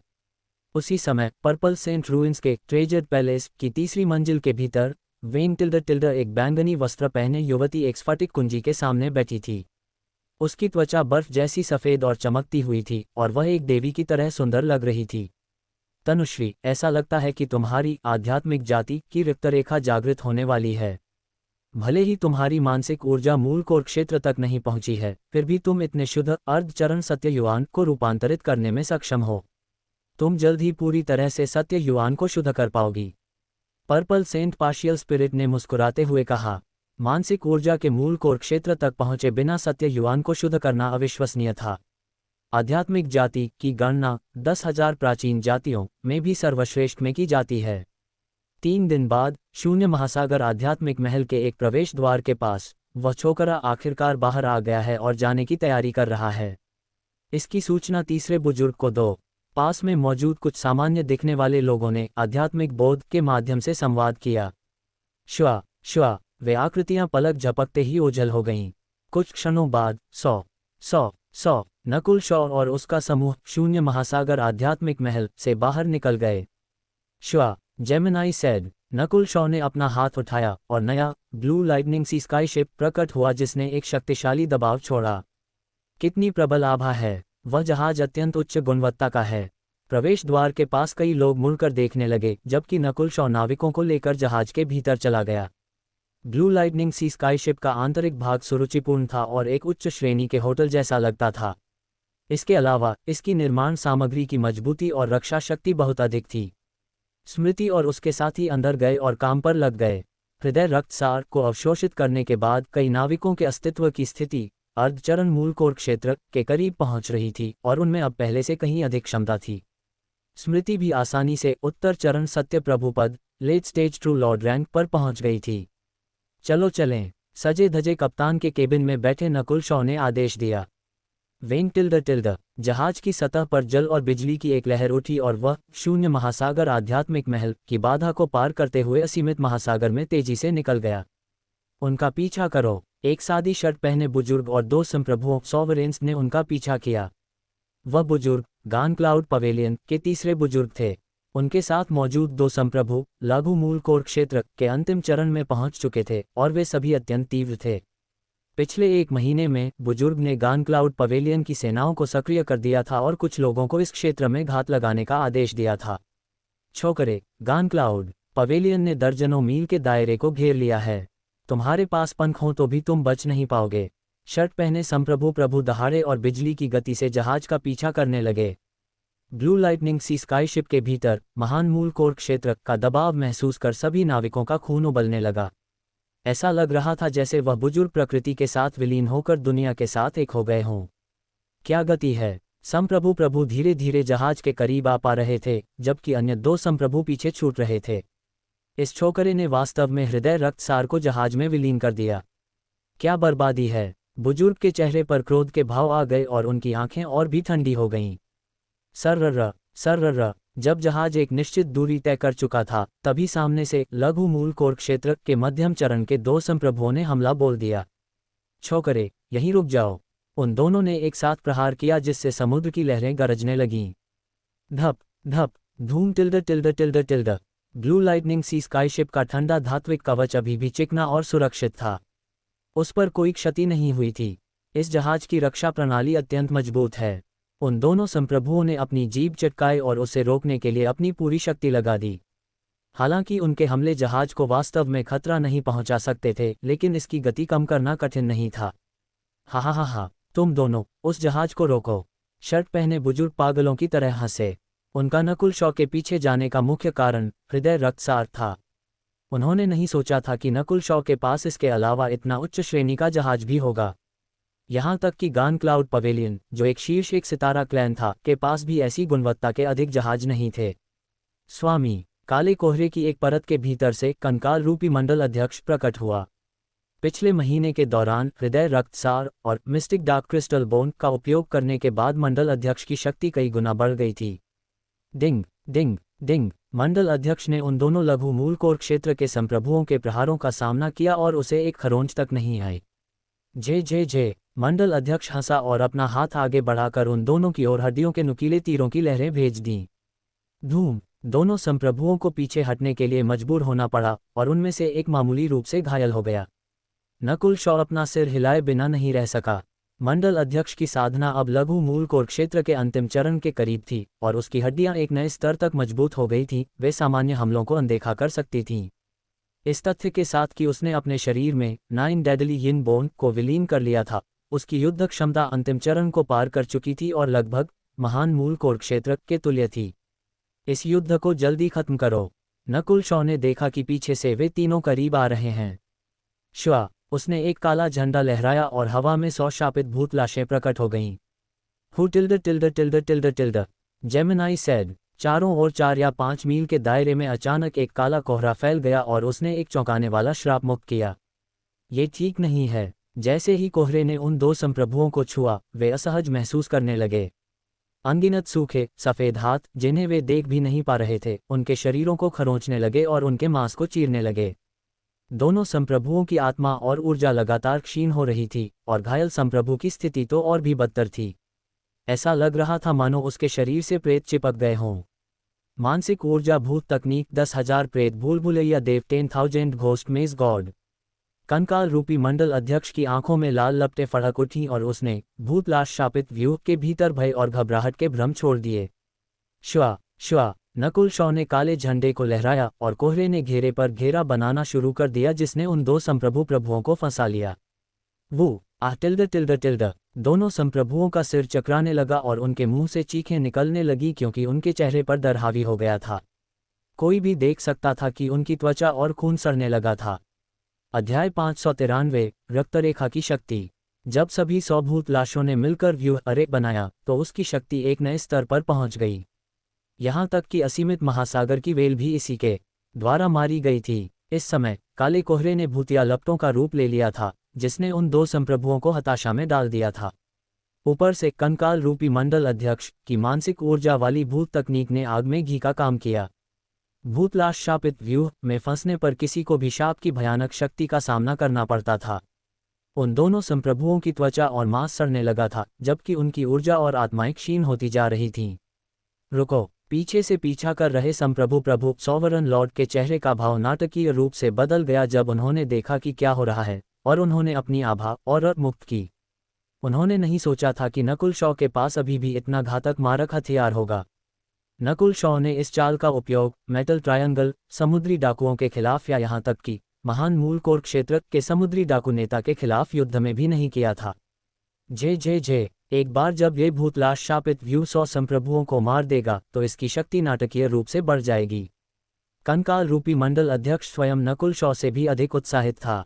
उसी समय पर्पल सेंट रूइंस के ट्रेजर पैलेस की तीसरी मंजिल के भीतर वेन टिल्डर एक बैंगनी वस्त्र पहने युवती एक स्फटिक कुंजी के सामने बैठी थी। उसकी त्वचा बर्फ जैसी सफ़ेद और चमकती हुई थी और वह एक देवी की तरह सुंदर लग रही थी। तनुश्री, ऐसा लगता है कि तुम्हारी आध्यात्मिक जाति की रिक्तरेखा जागृत होने वाली है। भले ही तुम्हारी मानसिक ऊर्जा मूल कोर क्षेत्र तक नहीं पहुंची है, फिर भी तुम इतने शुद्ध अर्धचरण सत्य युवान को रूपांतरित करने में सक्षम हो। तुम जल्द ही पूरी तरह से सत्य युवान को शुद्ध कर पाओगी। पर्पल सेंट पार्शियल स्पिरिट ने मुस्कुराते हुए कहा। मानसिक ऊर्जा के मूल कोर क्षेत्र तक पहुंचे बिना सत्य युवान को शुद्ध करना अविश्वसनीय था। आध्यात्मिक जाति की गणना 10,000 प्राचीन जातियों में भी सर्वश्रेष्ठ में की जाती है। 3 दिन बाद शून्य महासागर आध्यात्मिक महल के एक प्रवेश द्वार के पास वह छोकरा आखिरकार बाहर आ गया है और जाने की तैयारी कर रहा है। इसकी सूचना तीसरे बुजुर्ग को दो। पास में मौजूद कुछ सामान्य दिखने वाले लोगों ने आध्यात्मिक बोध के माध्यम से संवाद किया। श्वा श्वा, वे आकृतियां पलक झपकते ही ओझल हो गईं। कुछ क्षणों बाद 100 नकुल शॉ और उसका समूह शून्य महासागर आध्यात्मिक महल से बाहर निकल गए। श्वा, जेमिनाई सेड। नकुल शॉ ने अपना हाथ उठाया और नया ब्लू लाइटनिंग सी स्काई शिप प्रकट हुआ जिसने एक शक्तिशाली दबाव छोड़ा। कितनी प्रबल आभा है। वह जहाज अत्यंत उच्च गुणवत्ता का है। प्रवेश द्वार के पास कई लोग मुड़कर देखने लगे, जबकि नकुल शॉ नाविकों को लेकर जहाज के भीतर चला गया। ब्लू लाइटनिंग सी स्काई शिप का आंतरिक भाग सुरुचिपूर्ण था और एक उच्च श्रेणी के होटल जैसा लगता था। इसके अलावा इसकी निर्माण सामग्री की मजबूती और रक्षा शक्ति बहुत अधिक थी। स्मृति और उसके साथी अंदर गए और काम पर लग गए। हृदय रक्तसार को अवशोषित करने के बाद कई नाविकों के अस्तित्व की स्थिति अर्धचरण मूल कोर क्षेत्र के करीब पहुंच रही थी और उनमें अब पहले से कहीं अधिक क्षमता थी। स्मृति भी आसानी से उत्तर चरण सत्य प्रभु पद late stage true lord rank पर पहुंच गई थी। चलो चलें, सजे धजे कप्तान के केबिन में बैठे नकुल शॉ ने आदेश दिया। वेन टिल्डर जहाज की सतह पर जल और बिजली की एक लहर उठी और वह शून्य महासागर आध्यात्मिक महल की बाधा को पार करते हुए असीमित महासागर में तेजी से निकल गया। उनका पीछा करो। एक सादी शर्ट पहने बुजुर्ग और 2 संप्रभुओं सॉवरेन्स ने उनका पीछा किया। वह बुजुर्ग गान क्लाउड पवेलियन के तीसरे बुजुर्ग थे। उनके साथ मौजूद 2 संप्रभु लघु मूल कोर क्षेत्र के अंतिम चरण में पहुंच चुके थे और वे सभी अत्यंत तीव्र थे। पिछले 1 महीने में बुजुर्ग ने गान क्लाउड पवेलियन की सेनाओं को सक्रिय कर दिया था और कुछ लोगों को इस क्षेत्र में घात लगाने का आदेश दिया था। छोकरे, गान क्लाउड पवेलियन ने दर्जनों मील के दायरे को घेर लिया है। तुम्हारे पास पंख हों तो भी तुम बच नहीं पाओगे। शर्ट पहने संप्रभु प्रभु दहाड़े और बिजली की गति से जहाज का पीछा करने लगे। ब्लू लाइटनिंग सी स्काई शिप के भीतर महान मूल कोर क्षेत्र का दबाव महसूस कर सभी नाविकों का खून उबलने लगा। ऐसा लग रहा था जैसे वह बुजुर्ग प्रकृति के साथ विलीन होकर दुनिया के साथ एक हो गए हों। क्या गति है। संप्रभु प्रभु धीरे धीरे जहाज के करीब आ पा रहे थे, जबकि अन्य दो संप्रभु पीछे छूट रहे थे। इस छोकरे ने वास्तव में हृदय रक्तसार को जहाज में विलीन कर दिया। क्या बर्बादी है। बुजुर्ग के चेहरे पर क्रोध के भाव आ गए और उनकी आंखें और भी ठंडी हो गईं। सर्र। जब जहाज एक निश्चित दूरी तय कर चुका था, तभी सामने से लघु मूल कोर क्षेत्र के मध्यम चरण के दो संप्रभुओं ने हमला बोल दिया। छोकरे, यहीं रुक जाओ। उन दोनों ने एक साथ प्रहार किया, जिससे समुद्र की लहरें गरजने लगीं। धप धप धूम टिल्ड। ब्लू लाइटनिंग सी स्काईशिप का ठंडा धात्विक कवच अभी भी चिकना और सुरक्षित था। उस पर कोई क्षति नहीं हुई थी। इस जहाज की रक्षा प्रणाली अत्यंत मजबूत है। उन दोनों संप्रभुओं ने अपनी जीभ चटकाई और उसे रोकने के लिए अपनी पूरी शक्ति लगा दी। हालांकि उनके हमले जहाज को वास्तव में खतरा नहीं पहुंचा सकते थे, लेकिन इसकी गति कम करना कठिन नहीं था। हा, तुम दोनों उस जहाज को रोको। शर्ट पहने बुजुर्ग पागलों की तरह हंसे। उनका नकुल शॉ के पीछे जाने का मुख्य कारण हृदय रक्तसार था। उन्होंने नहीं सोचा था कि नकुल शॉ के पास इसके अलावा इतना उच्च श्रेणी का जहाज भी होगा। यहाँ तक कि गान क्लाउड पवेलियन, जो एक शीर्ष एक सितारा क्लैन था, के पास भी ऐसी गुणवत्ता के अधिक जहाज नहीं थे। स्वामी, काले कोहरे की एक परत के भीतर से कंकाल रूपी मंडल अध्यक्ष प्रकट हुआ। पिछले महीने के दौरान हृदय रक्तसार और मिस्टिक डार्क क्रिस्टल बोन का उपयोग करने के बाद मंडल अध्यक्ष की शक्ति कई गुना बढ़ गई थी। डिंग डिंग डिंग। मंडल अध्यक्ष ने उन दोनों लघु मूल कोर क्षेत्र के संप्रभुओं के प्रहारों का सामना किया और उसे एक खरोंच तक नहीं आई। जे। मंडल अध्यक्ष हंसा और अपना हाथ आगे बढ़ाकर उन दोनों की ओर हड्डियों के नुकीले तीरों की लहरें भेज दीं। धूम। दोनों संप्रभुओं को पीछे हटने के लिए मजबूर होना पड़ा और उनमें से एक मामूली रूप से घायल हो गया। नकुल शॉ अपना सिर हिलाए बिना नहीं रह सका। मंडल अध्यक्ष की साधना अब लघु मूल कोर क्षेत्र के अंतिम चरण के करीब थी और उसकी हड्डियां एक नए स्तर तक मजबूत हो गई थीं। वे सामान्य हमलों को अनदेखा कर सकती थीं। इस तथ्य के साथ कि उसने अपने शरीर में 9 डेडली यिन बोन को विलीन कर लिया था, उसकी युद्ध क्षमता अंतिम चरण को पार कर चुकी थी और लगभग महान मूल कोर क्षेत्र के तुल्य थी। इस युद्ध को जल्दी खत्म करो। नकुल शॉ ने देखा कि पीछे से वे तीनों करीब आ रहे हैं। श्वा। उसने एक काला झंडा लहराया और हवा में 100 शापित भूत लाशें प्रकट हो गईं। Who tilde. Gemini said. चारों ओर 4 या 5 मील के दायरे में अचानक एक काला कोहरा फैल गया और उसने एक चौंकाने वाला श्राप मुक्त किया। ये ठीक नहीं है। जैसे ही कोहरे ने उन दो संप्रभुओं को छुआ, वे असहज महसूस करने लगे। अनगिनत सूखे सफ़ेद हाथ, जिन्हें वे देख भी नहीं पा रहे थे, उनके शरीरों को खरोंचने लगे और उनके मांस को चीरने लगे। दोनों संप्रभुओं की आत्मा और ऊर्जा लगातार क्षीण हो रही थी और घायल संप्रभु की स्थिति तो और भी बदतर थी। ऐसा लग रहा था मानो उसके शरीर से प्रेत चिपक गए हों। मानसिक ऊर्जा भूत तकनीक 10,000 प्रेत भूल भुलैया देव 10,000 घोस्ट मेज गॉड। कंकाल रूपी मंडल अध्यक्ष की आंखों में लाल लपटें फड़क उठीं और उसने भूतलाश शापित व्यूह के भीतर भय और घबराहट के भ्रम छोड़ दिए। श्वा। नकुल शॉ ने काले झंडे को लहराया और कोहरे ने घेरे पर घेरा बनाना शुरू कर दिया, जिसने उन दो प्रभुओं को फंसा लिया। वो टिल्ड। दोनों संप्रभुओं का सिर चकराने लगा और उनके मुंह से चीखें निकलने लगी, क्योंकि उनके चेहरे पर डर हावी हो गया था। कोई भी देख सकता था कि उनकी त्वचा और खून सड़ने लगा था। अध्याय 593 रक्तरेखा की शक्ति। जब सभी 100 भूत लाशों ने मिलकर व्यूह अरे बनाया, तो उसकी शक्ति एक नए स्तर पर पहुंच गई। यहाँ तक कि असीमित महासागर की वेल भी इसी के द्वारा मारी गई थी। इस समय काले कोहरे ने भूतिया लपटों का रूप ले लिया था, जिसने उन दो संप्रभुओं को हताशा में डाल दिया था। ऊपर से कंकाल रूपी मंडल अध्यक्ष की मानसिक ऊर्जा वाली भूत तकनीक ने आग में घी का काम किया। भूतलाश शापित व्यूह में फंसने पर किसी को भी शाप की भयानक शक्ति का सामना करना पड़ता था। उन दोनों संप्रभुओं की त्वचा और मांस सड़ने लगा था, जबकि उनकी ऊर्जा और आत्माएं क्षीण होती जा रही थीं। रुको। पीछे से पीछा कर रहे प्रभु सॉवरन लॉर्ड के चेहरे का भाव नाटकीय रूप से बदल गया जब उन्होंने देखा कि क्या हो रहा है, और उन्होंने अपनी आभा और मुक्त की। उन्होंने नहीं सोचा था कि नकुल शॉ के पास अभी भी इतना घातक मारक हथियार होगा। नकुल शॉ ने इस चाल का उपयोग मेटल ट्रायंगल समुद्री डाकुओं के खिलाफ या यहाँ तक कि महान मूल कोर क्षेत्र के समुद्री डाकू नेता के खिलाफ युद्ध में भी नहीं किया था। जे एक बार जब ये भूतलाश शापित व्यूह 100 संप्रभुओं को मार देगा, तो इसकी शक्ति नाटकीय रूप से बढ़ जाएगी। कंकाल रूपी मंडल अध्यक्ष स्वयं नकुल शॉ से भी अधिक उत्साहित था।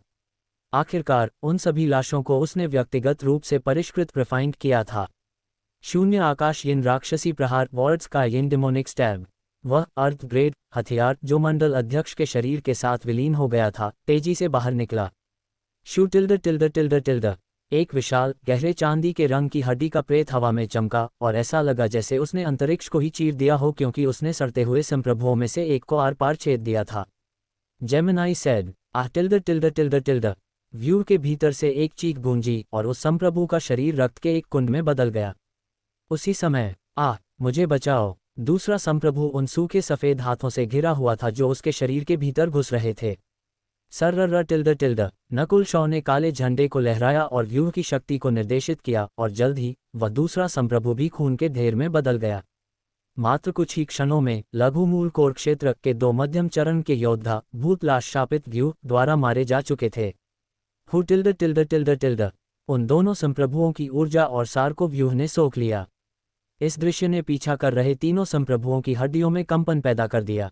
आखिरकार उन सभी लाशों को उसने व्यक्तिगत रूप से परिष्कृत रिफाइंड किया था। शून्य आकाश यिन राक्षसी प्रहार वर्ड्स का यिन डिमोनिक स्टैब। वह अर्थ ग्रेड हथियार जो मंडल अध्यक्ष के शरीर के साथ विलीन हो गया था तेजी से बाहर निकला। शू टिल्ड टिल्ड टिल्ड टिल्ड। एक विशाल गहरे चांदी के रंग की हड्डी का प्रेत हवा में चमका और ऐसा लगा जैसे उसने अंतरिक्ष को ही चीर दिया हो, क्योंकि उसने सड़ते हुए संप्रभुओं में से एक को आर पार छेद दिया था। Gemini said ah tilde tilde tilde tilde. View के भीतर से एक चीख गूंजी और उस संप्रभु का शरीर रक्त के एक कुंड में बदल गया। उसी समय आह मुझे बचाओ, दूसरा संप्रभु उन सूखे सफेद हाथों से घिरा हुआ था जो उसके शरीर के भीतर घुस रहे थे। सर्र टिल्ड टिल्ड। नकुल शॉ ने काले झंडे को लहराया और व्यूह की शक्ति को निर्देशित किया और जल्द ही वह दूसरा संप्रभु भी खून के ढेर में बदल गया। मात्र कुछ ही क्षणों में लघु मूल कोर क्षेत्र के 2 मध्यम चरण के योद्धा भूतलाश शापित व्यूह द्वारा मारे जा चुके थे। Who tilde tilde tilde tilde. उन दोनों संप्रभुओं की ऊर्जा और सार को व्यूह ने सोख लिया। इस दृश्य ने पीछा कर रहे तीनों संप्रभुओं की हड्डियों में कंपन पैदा कर दिया।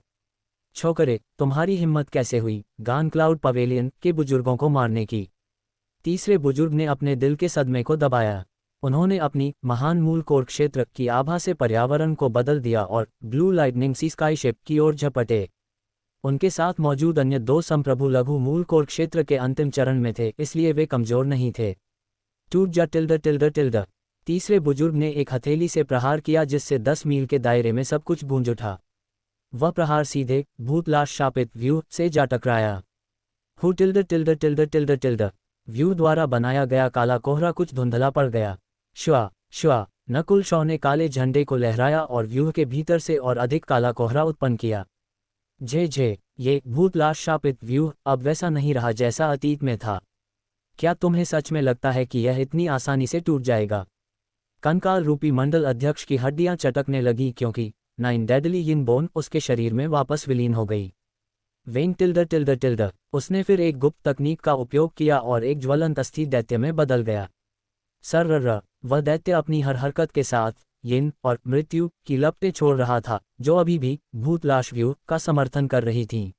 छोकरे, तुम्हारी हिम्मत कैसे हुई गान क्लाउड पवेलियन के बुजुर्गों को मारने की। तीसरे बुजुर्ग ने अपने दिल के सदमे को दबाया। उन्होंने अपनी महान मूल कोर क्षेत्र की आभा से पर्यावरण को बदल दिया और ब्लू लाइटनिंग सी स्काईशिप की ओर झपटे। उनके साथ मौजूद अन्य 2 संप्रभु लघु मूल कोर क्षेत्र के अंतिम चरण में थे, इसलिए वे कमजोर नहीं थे। टूट जा टिल्ड टिल्ड टिल्ड। तीसरे बुजुर्ग ने एक हथेली से प्रहार किया जिससे 10 मील के दायरे में सब कुछ गूंज उठा। वह प्रहार सीधे भूतलाश शापित व्यू से जा टकराया। Who tilde tilde tilde tilde tilde. View द्वारा बनाया गया काला कोहरा कुछ धुंधला पड़ गया। श्वा श्वा। नकुल शॉ ने काले झंडे को लहराया और व्यू के भीतर से और अधिक काला कोहरा उत्पन्न किया। झे ये भूतलाश शापित व्यू अब वैसा नहीं रहा जैसा अतीत में था। क्या तुम्हें सच में लगता है कि यह इतनी आसानी से टूट जाएगा? कंकाल रूपी मंडल अध्यक्ष की हड्डियां चटकने लगी क्योंकि 9 डेडली यिन बोन उसके शरीर में वापस विलीन हो गई। वेंग टिल्ड टिल्ड टिल्ड। उसने फिर एक गुप्त तकनीक का उपयोग किया और एक ज्वलंत अस्थि दैत्य में बदल गया। सर्र। वह दैत्य अपनी हर हरकत के साथ यिन और मृत्यु की लपटें छोड़ रहा था जो अभी भी भूतलाश व्यू का समर्थन कर रही थीं।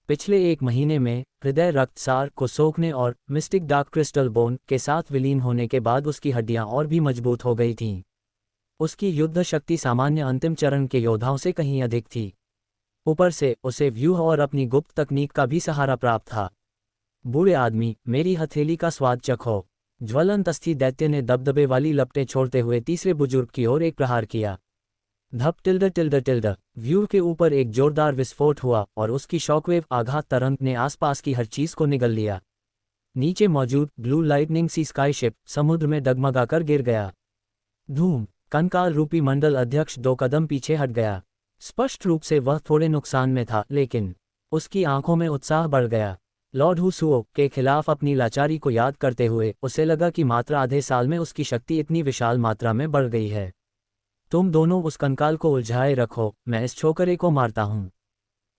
पिछले 1 महीने में हृदय रक्तसार को सोखने और मिस्टिक डार्क क्रिस्टल बोन के साथ विलीन होने के बाद उसकी हड्डियां और भी मजबूत हो गई थीं। उसकी युद्ध शक्ति सामान्य अंतिम चरण के योद्धाओं से कहीं अधिक थी। ऊपर से उसे व्यूह और अपनी गुप्त तकनीक का भी सहारा प्राप्त था। बूढ़े आदमी, मेरी हथेली का स्वाद चखो। ज्वलंत अस्थि दैत्य ने दबदबे वाली लपटें छोड़ते हुए तीसरे बुजुर्ग की ओर एक प्रहार किया। धप टिल्ड टिल्ड टिल्ड। व्यू के ऊपर एक जोरदार विस्फोट हुआ और उसकी शॉकवेव आघात तरंग ने आसपास की हर चीज को निगल लिया। नीचे मौजूद ब्लू लाइटनिंग सी स्काईशिप समुद्र में डगमगाकर गिर गया। धूम। कंकाल रूपी मंडल अध्यक्ष 2 कदम पीछे हट गया। स्पष्ट रूप से वह थोड़े नुकसान में था, लेकिन उसकी आंखों में उत्साह बढ़ गया। लॉर्ड हुसुओ के खिलाफ अपनी लाचारी को याद करते हुए उसे लगा कि मात्र आधे साल में उसकी शक्ति इतनी विशाल मात्रा में बढ़ गई है। तुम दोनों उस कंकाल को उलझाए रखो, मैं इस छोकरे को मारता हूं।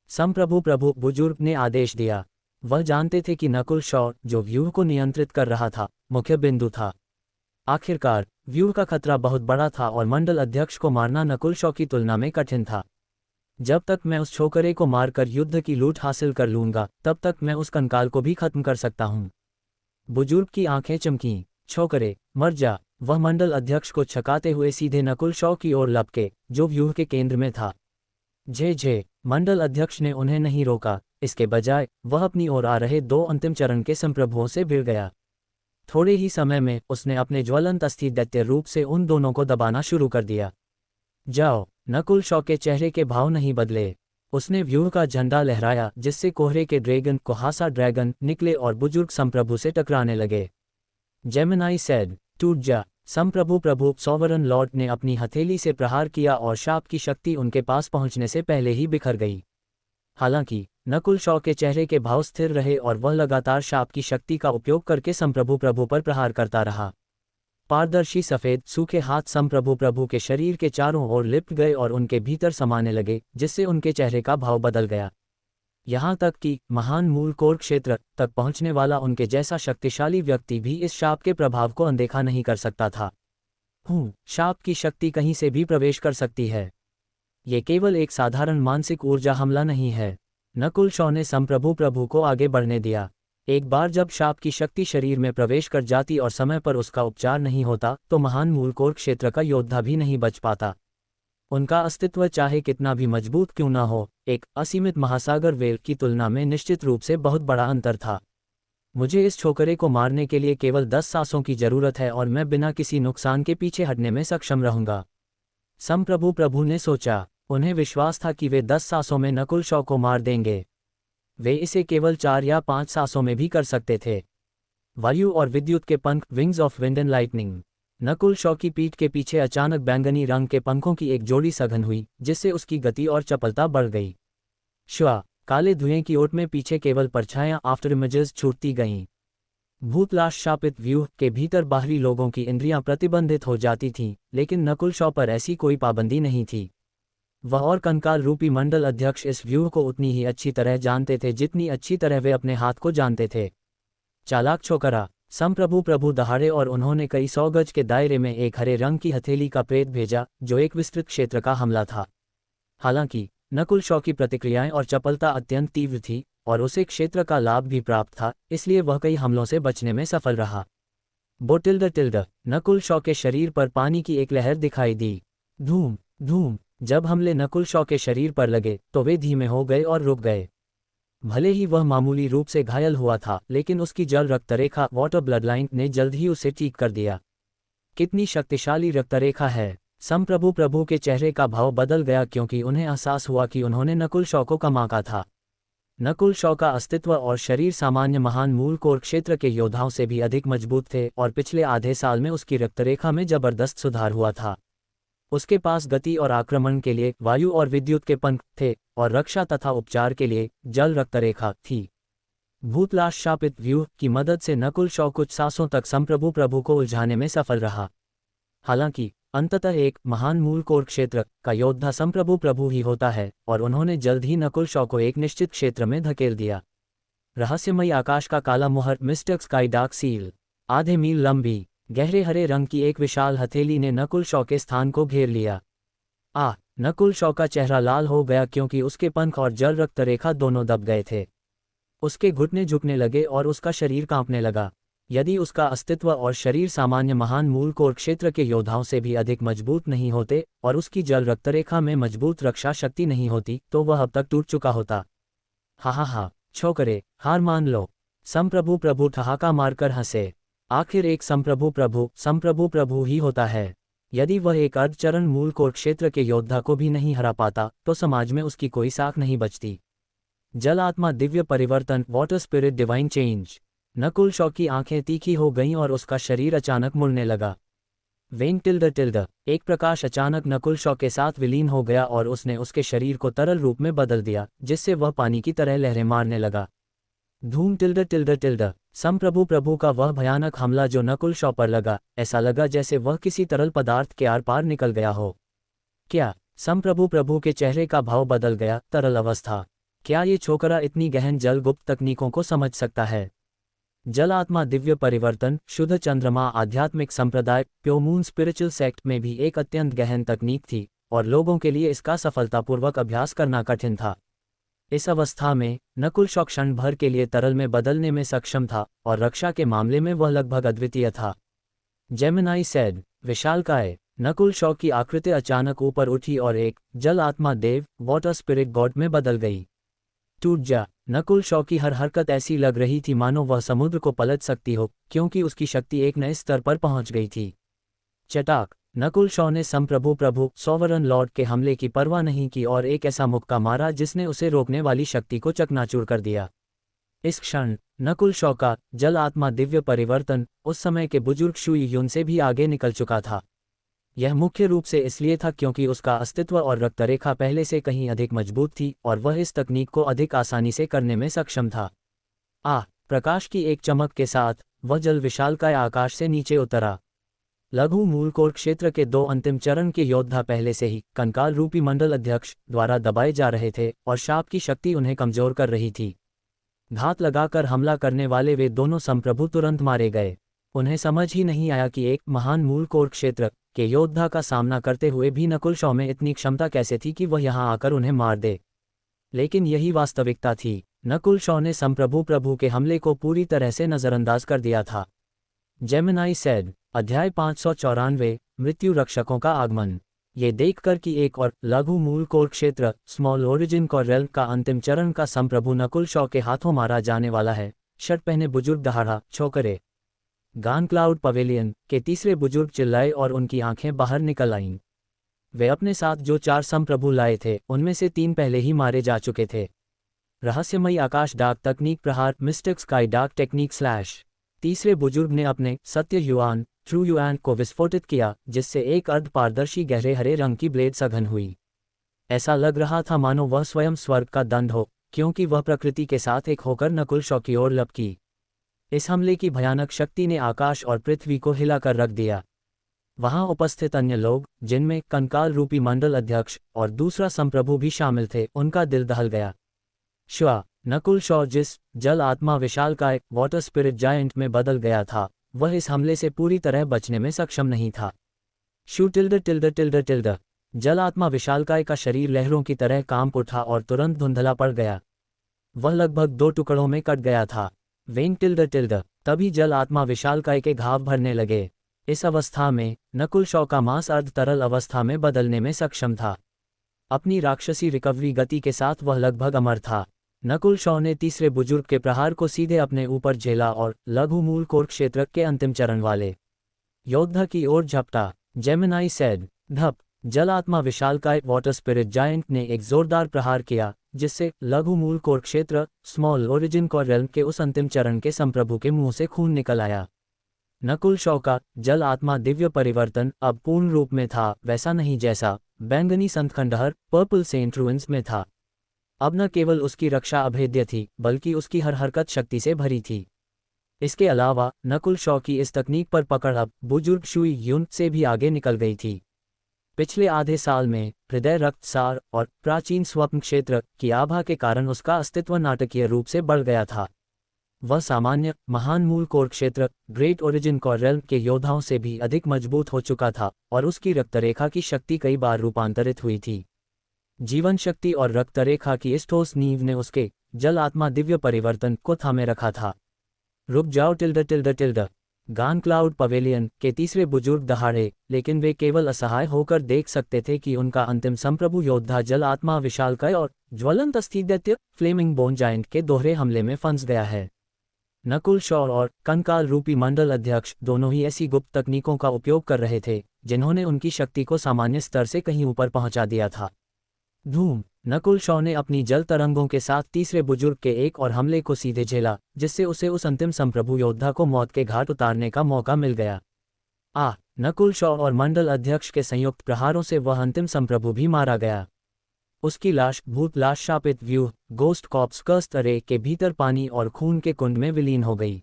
संप्रभु बुजुर्ग ने आदेश दिया। वह जानते थे कि नकुल शॉ, जो व्यूह को नियंत्रित कर रहा था, मुख्य बिंदु था। आखिरकार व्यूह का खतरा बहुत बड़ा था और मंडल अध्यक्ष को मारना नकुल शॉ की तुलना में कठिन था। जब तक मैं उस छोकरे को मारकर युद्ध की लूट हासिल कर लूंगा तब तक मैं उस कंकाल को भी खत्म कर सकता हूं। बुजुर्ग की आंखें चमकीं। छोकरे, मर जा। वह मंडल अध्यक्ष को छकाते हुए सीधे नकुल शॉ की ओर लपके, जो व्यूह के केंद्र में था। झे। मंडल अध्यक्ष ने उन्हें नहीं रोका, इसके बजाय वह अपनी ओर आ रहे 2 अंतिम चरण के संप्रभुओं से भिड़ गया। थोड़े ही समय में उसने अपने ज्वलंत अस्थि दैत्य रूप से उन दोनों को दबाना शुरू कर दिया। जाओ। नकुल शॉ के चेहरे के भाव नहीं बदले। उसने व्यूह का झंडा लहराया जिससे कोहरे के ड्रैगन कोहासा ड्रैगन निकले और बुजुर्ग संप्रभु से टकराने लगे। जेमिनाई सेड, टूट जा। संप्रभु सॉवरन लॉर्ड ने अपनी हथेली से प्रहार किया और शाप की शक्ति उनके पास पहुंचने से पहले ही बिखर गई। हालांकि नकुल शॉ के चेहरे के भाव स्थिर रहे और वह लगातार शाप की शक्ति का उपयोग करके संप्रभु पर प्रहार करता रहा। पारदर्शी सफेद सूखे हाथ संप्रभु के शरीर के चारों ओर लिपट गए और उनके भीतर समाने लगे, जिससे उनके चेहरे का भाव बदल गया। यहाँ तक कि महान मूल कोर क्षेत्र तक पहुँचने वाला उनके जैसा शक्तिशाली व्यक्ति भी इस शाप के प्रभाव को अनदेखा नहीं कर सकता था। शाप की शक्ति कहीं से भी प्रवेश कर सकती है। ये केवल एक साधारण मानसिक ऊर्जा हमला नहीं है। नकुल शॉ ने संप्रभु को आगे बढ़ने दिया। एक बार जब शाप की शक्ति शरीर में प्रवेश कर जाती और समय पर उसका उपचार नहीं होता तो महान मूलकोर क्षेत्र का योद्धा भी नहीं बच पाता। उनका अस्तित्व चाहे कितना भी मजबूत क्यों न हो, एक असीमित महासागर वेल की तुलना में निश्चित रूप से बहुत बड़ा अंतर था। मुझे इस छोकरे को मारने के लिए केवल 10 सांसों की जरूरत है और मैं बिना किसी नुकसान के पीछे हटने में सक्षम रहूंगा। संप्रभु प्रभु ने सोचा। उन्हें विश्वास था कि वे 10 सांसों में नकुल शॉ को मार देंगे। वे इसे केवल 4 या 5 सांसों में भी कर सकते थे। वायु और विद्युत के पंख, wings of wind and lightning. Nakul Shaw की पीठ के पीछे अचानक बैंगनी रंग के पंखों की एक जोड़ी सघन हुई, जिससे उसकी गति और चपलता बढ़ गई। श्वा, काले धुएं की ओट में पीछे केवल परछायां आफ्टर इमेजेस छूटती गईं। भूतलाश शापित व्यूह के भीतर बाहरी लोगों की इंद्रियां प्रतिबंधित हो जाती थीं, लेकिन नकुल शॉ पर ऐसी कोई पाबंदी नहीं थी। वह और कंकाल रूपी मंडल अध्यक्ष इस व्यूह को उतनी ही अच्छी तरह जानते थे जितनी अच्छी तरह वे अपने हाथ को जानते थे। चालाक छोकरा, संप्रभु प्रभु दहाड़े और उन्होंने कई 100 गज के दायरे में एक हरे रंग की हथेली का प्रेत भेजा, जो एक विस्तृत क्षेत्र का हमला था। हालांकि नकुल शॉ की प्रतिक्रियाएं और चपलता अत्यंत तीव्र थी और उसे क्षेत्र का लाभ भी प्राप्त था, इसलिए वह कई हमलों से बचने में सफल रहा। बोटिल्ड नकुल शॉ के शरीर पर पानी की एक लहर दिखाई दी। धूम धूम। जब हमले नकुल शॉ के शरीर पर लगे तो वे धीमे हो गए और रुक गए। भले ही वह मामूली रूप से घायल हुआ था, लेकिन उसकी जल रक्तरेखा वाटर ब्लडलाइन ने जल्द ही उसे ठीक कर दिया। कितनी शक्तिशाली रक्तरेखा है। संप्रभु प्रभु के चेहरे का भाव बदल गया क्योंकि उन्हें एहसास हुआ कि उन्होंने नकुल शॉ को कमाका था। नकुल शॉ का अस्तित्व और शरीर सामान्य महान मूल कोर क्षेत्र के योद्धाओं से भी अधिक मजबूत थे और पिछले आधे साल में उसकी रक्तरेखा में जबरदस्त सुधार हुआ था। उसके पास गति और आक्रमण के लिए वायु और विद्युत के पंख थे और रक्षा तथा उपचार के लिए जल रक्तरेखा थी। भूतलाश शापित व्यूह की मदद से नकुल शॉ कुछ सांसों तक संप्रभु प्रभु को उलझाने में सफल रहा। हालांकि अंततः एक महान मूल कोर क्षेत्र का योद्धा संप्रभु प्रभु ही होता है और उन्होंने जल्द ही नकुल शॉ को एक निश्चित क्षेत्र में धकेल दिया। रहस्यमयी आकाश का काला मुहर, मिस्टिक स्काई डार्क सील। आधे मील लंबी गहरे हरे रंग की एक विशाल हथेली ने नकुल शॉ के स्थान को घेर लिया। नकुल शॉ का चेहरा लाल हो गया क्योंकि उसके पंख और जल रक्तरेखा दोनों दब गए थे। उसके घुटने झुकने लगे और उसका शरीर कांपने लगा। यदि उसका अस्तित्व और शरीर सामान्य महान मूल कोर क्षेत्र के योद्धाओं से भी अधिक मजबूत नहीं होते और उसकी जल रक्तरेखा में मजबूत रक्षा शक्ति नहीं होती तो वह अब तक टूट चुका होता। हा, छोकरे, हार मान लो। संप्रभु प्रभु ठहाका मारकर हंसे। आखिर एक संप्रभु प्रभु ही होता है। यदि वह एक अर्धचरण मूल कोर क्षेत्र के योद्धा को भी नहीं हरा पाता तो समाज में उसकी कोई साख नहीं बचती। जल आत्मा दिव्य परिवर्तन, water spirit divine change. Nakul Shaw की आंखें तीखी हो गईं और उसका शरीर अचानक मुड़ने लगा। वेंग टिल्ड एक प्रकाश अचानक नकुल शॉ के साथ विलीन हो गया और उसने उसके शरीर को तरल रूप में बदल दिया, जिससे वह पानी की तरह लहरें मारने लगा। धूम टिल्ड संप्रभु प्रभु का वह भयानक हमला जो नकुल शॉ पर लगा, ऐसा लगा जैसे वह किसी तरल पदार्थ के आर पार निकल गया हो। क्या? संप्रभु प्रभु के चेहरे का भाव बदल गया। तरल अवस्था। क्या ये छोकरा इतनी गहन जल गुप्त तकनीकों को समझ सकता है? जल आत्मा दिव्य परिवर्तन, शुद्ध चंद्रमा आध्यात्मिक संप्रदाय, प्योमून स्पिरिचुअल सेक्ट में भी एक अत्यंत गहन तकनीक थी और लोगों के लिए इसका सफलतापूर्वक अभ्यास करना कठिन था। इस अवस्था में नकुल शॉ क्षण भर के लिए तरल में बदलने में सक्षम था और रक्षा के मामले में वह लगभग अद्वितीय था। जेमिनाई सेड, विशालकाय। नकुल शॉ की आकृति अचानक ऊपर उठी और एक जल आत्मा देव, वाटर स्पिरिट गॉड में बदल गई। टूट जा। नकुल शॉ की हर हरकत ऐसी लग रही थी मानो वह समुद्र को पलट सकती हो, क्योंकि उसकी शक्ति एक नए स्तर पर पहुंच गई थी। चटाक। नकुल शॉ ने संप्रभु प्रभु सॉवरन लॉर्ड के हमले की परवाह नहीं की और एक ऐसा मुक्का मारा जिसने उसे रोकने वाली शक्ति को चकनाचूर कर दिया। इस क्षण नकुल शॉ का जल आत्मा दिव्य परिवर्तन उस समय के बुजुर्ग शुई युन से भी आगे निकल चुका था। यह मुख्य रूप से इसलिए था क्योंकि उसका अस्तित्व और रक्तरेखा पहले से कहीं अधिक मजबूत थी और वह इस तकनीक को अधिक आसानी से करने में सक्षम था। प्रकाश की एक चमक के साथ वह जल विशालकाय आकाश से नीचे उतरा। लघु मूल कोर क्षेत्र के 2 अंतिम चरण के योद्धा पहले से ही कंकाल रूपी मंडल अध्यक्ष द्वारा दबाए जा रहे थे और शाप की शक्ति उन्हें कमजोर कर रही थी। घात लगाकर हमला करने वाले वे दोनों संप्रभु तुरंत मारे गए। उन्हें समझ ही नहीं आया कि एक महान मूल कोर क्षेत्र के योद्धा का सामना करते हुए भी नकुल शॉ में इतनी क्षमता कैसे थी कि वह यहां आकर उन्हें मार दे। लेकिन यही वास्तविकता थी। नकुल शॉ ने संप्रभु प्रभु के हमले को पूरी तरह से नजरअंदाज कर दिया था। जेमिनाई सेड, अध्याय 594, मृत्यु रक्षकों का आगमन। ये देखकर कि एक और लघु मूल कोर क्षेत्र स्मॉल ओरिजिन कोर रेल्म का अंतिम चरण का संप्रभु नकुल शॉ के हाथों मारा जाने वाला है, शर्ट पहने बुजुर्ग दहाड़ा छोकरे गान क्लाउड पवेलियन के तीसरे बुजुर्ग चिल्लाए और उनकी आंखें बाहर निकल आईं। वे अपने साथ जो 4 संप्रभु लाए थे उनमें से 3 पहले ही मारे जा चुके थे। रहस्यमयी आकाश डाक तकनीक प्रहार मिस्टिक स्काई डाक टेक्निक स्लैश। तीसरे बुजुर्ग ने अपने सत्य युआन ट्रू युआन को विस्फोटित किया, जिससे एक अर्ध पारदर्शी गहरे हरे रंग की ब्लेड सघन हुई। ऐसा लग रहा था मानो वह स्वयं स्वर्ग का दंड हो, क्योंकि वह प्रकृति के साथ एक होकर नकुल शॉ की ओर लपकी। इस हमले की भयानक शक्ति ने आकाश और पृथ्वी को हिलाकर रख दिया। वहां उपस्थित अन्य लोग, जिनमें कंकाल रूपी मंडल अध्यक्ष और दूसरा संप्रभु भी शामिल थे, उनका दिल दहल गया। श्वा नकुल शॉ जिस जल आत्मा विशालकाय वाटर स्पिरिट जायंट में बदल गया था, वह इस हमले से पूरी तरह बचने में सक्षम नहीं था। शू टिल्ड टिल्ड टिल्ड टिल्ड। जल आत्मा विशालकाय का शरीर लहरों की तरह कांप उठा और तुरंत धुंधला पड़ गया। वह लगभग 2 टुकड़ों में कट गया था। When tilde tilde. तभी जल आत्मा विशालकाय के घाव भरने लगे। इस अवस्था में नकुल शॉ का मांस अर्ध तरल अवस्था में बदलने में सक्षम था। अपनी राक्षसी रिकवरी गति के साथ वह लगभग अमर था। नकुल शॉ ने तीसरे बुजुर्ग के प्रहार को सीधे अपने ऊपर झेला और लघु मूल कोर क्षेत्र के अंतिम चरण वाले योद्धा की ओर झपटा। जेमिनाई सेड, धप। जल आत्मा विशालकाय वाटर स्पिरिट जायंट ने एक जोरदार प्रहार किया, जिससे लघु मूल कोर क्षेत्र स्मॉल ओरिजिन कोर रेल्म के उस अंतिम चरण के संप्रभु के मुंह से खून निकल आया। नकुल शॉ का जल आत्मा दिव्य परिवर्तन अब पूर्ण रूप में था, वैसा नहीं जैसा बैंगनी संत खंडहर पर्पल सेंट रूइंस में था। अब न केवल उसकी रक्षा अभेद्य थी, बल्कि उसकी हर हरकत शक्ति से भरी थी। इसके अलावा नकुल शॉ की इस तकनीक पर पकड़ अब बुजुर्ग शुई युन से भी आगे निकल गई थी। पिछले आधे साल में हृदय रक्तसार और प्राचीन स्वप्न क्षेत्र की आभा के कारण उसका अस्तित्व नाटकीय रूप से बढ़ गया था। वह सामान्य महान मूल कोर क्षेत्र ग्रेट ओरिजिन कोर रेल्म के योद्धाओं से भी अधिक मजबूत हो चुका था और उसकी रक्तरेखा की शक्ति कई बार रूपांतरित हुई थी। जीवन शक्ति और रक्तरेखा की इस ठोस नींव ने उसके जल आत्मा दिव्य परिवर्तन को थामे रखा था। रुक जाओ टिल्ड टिल्ड टिल्ड। गान क्लाउड पवेलियन के तीसरे बुजुर्ग दहाड़े, लेकिन वे केवल असहाय होकर देख सकते थे कि उनका अंतिम संप्रभु योद्धा जल आत्मा विशालकाय और ज्वलंत अस्थिदैत्य फ्लेमिंग बोन जायंट के दोहरे हमले में फंस गया है। नकुल शॉ और कंकाल रूपी मंडल अध्यक्ष दोनों ही ऐसी गुप्त तकनीकों का उपयोग कर रहे थे, जिन्होंने उनकी शक्ति को सामान्य स्तर से कहीं ऊपर पहुंचा दिया था। धूम। नकुल शॉ ने अपनी जल तरंगों के साथ तीसरे बुजुर्ग के एक और हमले को सीधे झेला, जिससे उसे उस अंतिम संप्रभु योद्धा को मौत के घाट उतारने का मौका मिल गया। नकुल शॉ और मंडल अध्यक्ष के संयुक्त प्रहारों से वह अंतिम संप्रभु भी मारा गया। उसकी लाश भूत लाश शापित व्यूह गोस्ट कॉप्स कर्स्ट अरे के भीतर पानी और खून के कुंड में विलीन हो गई।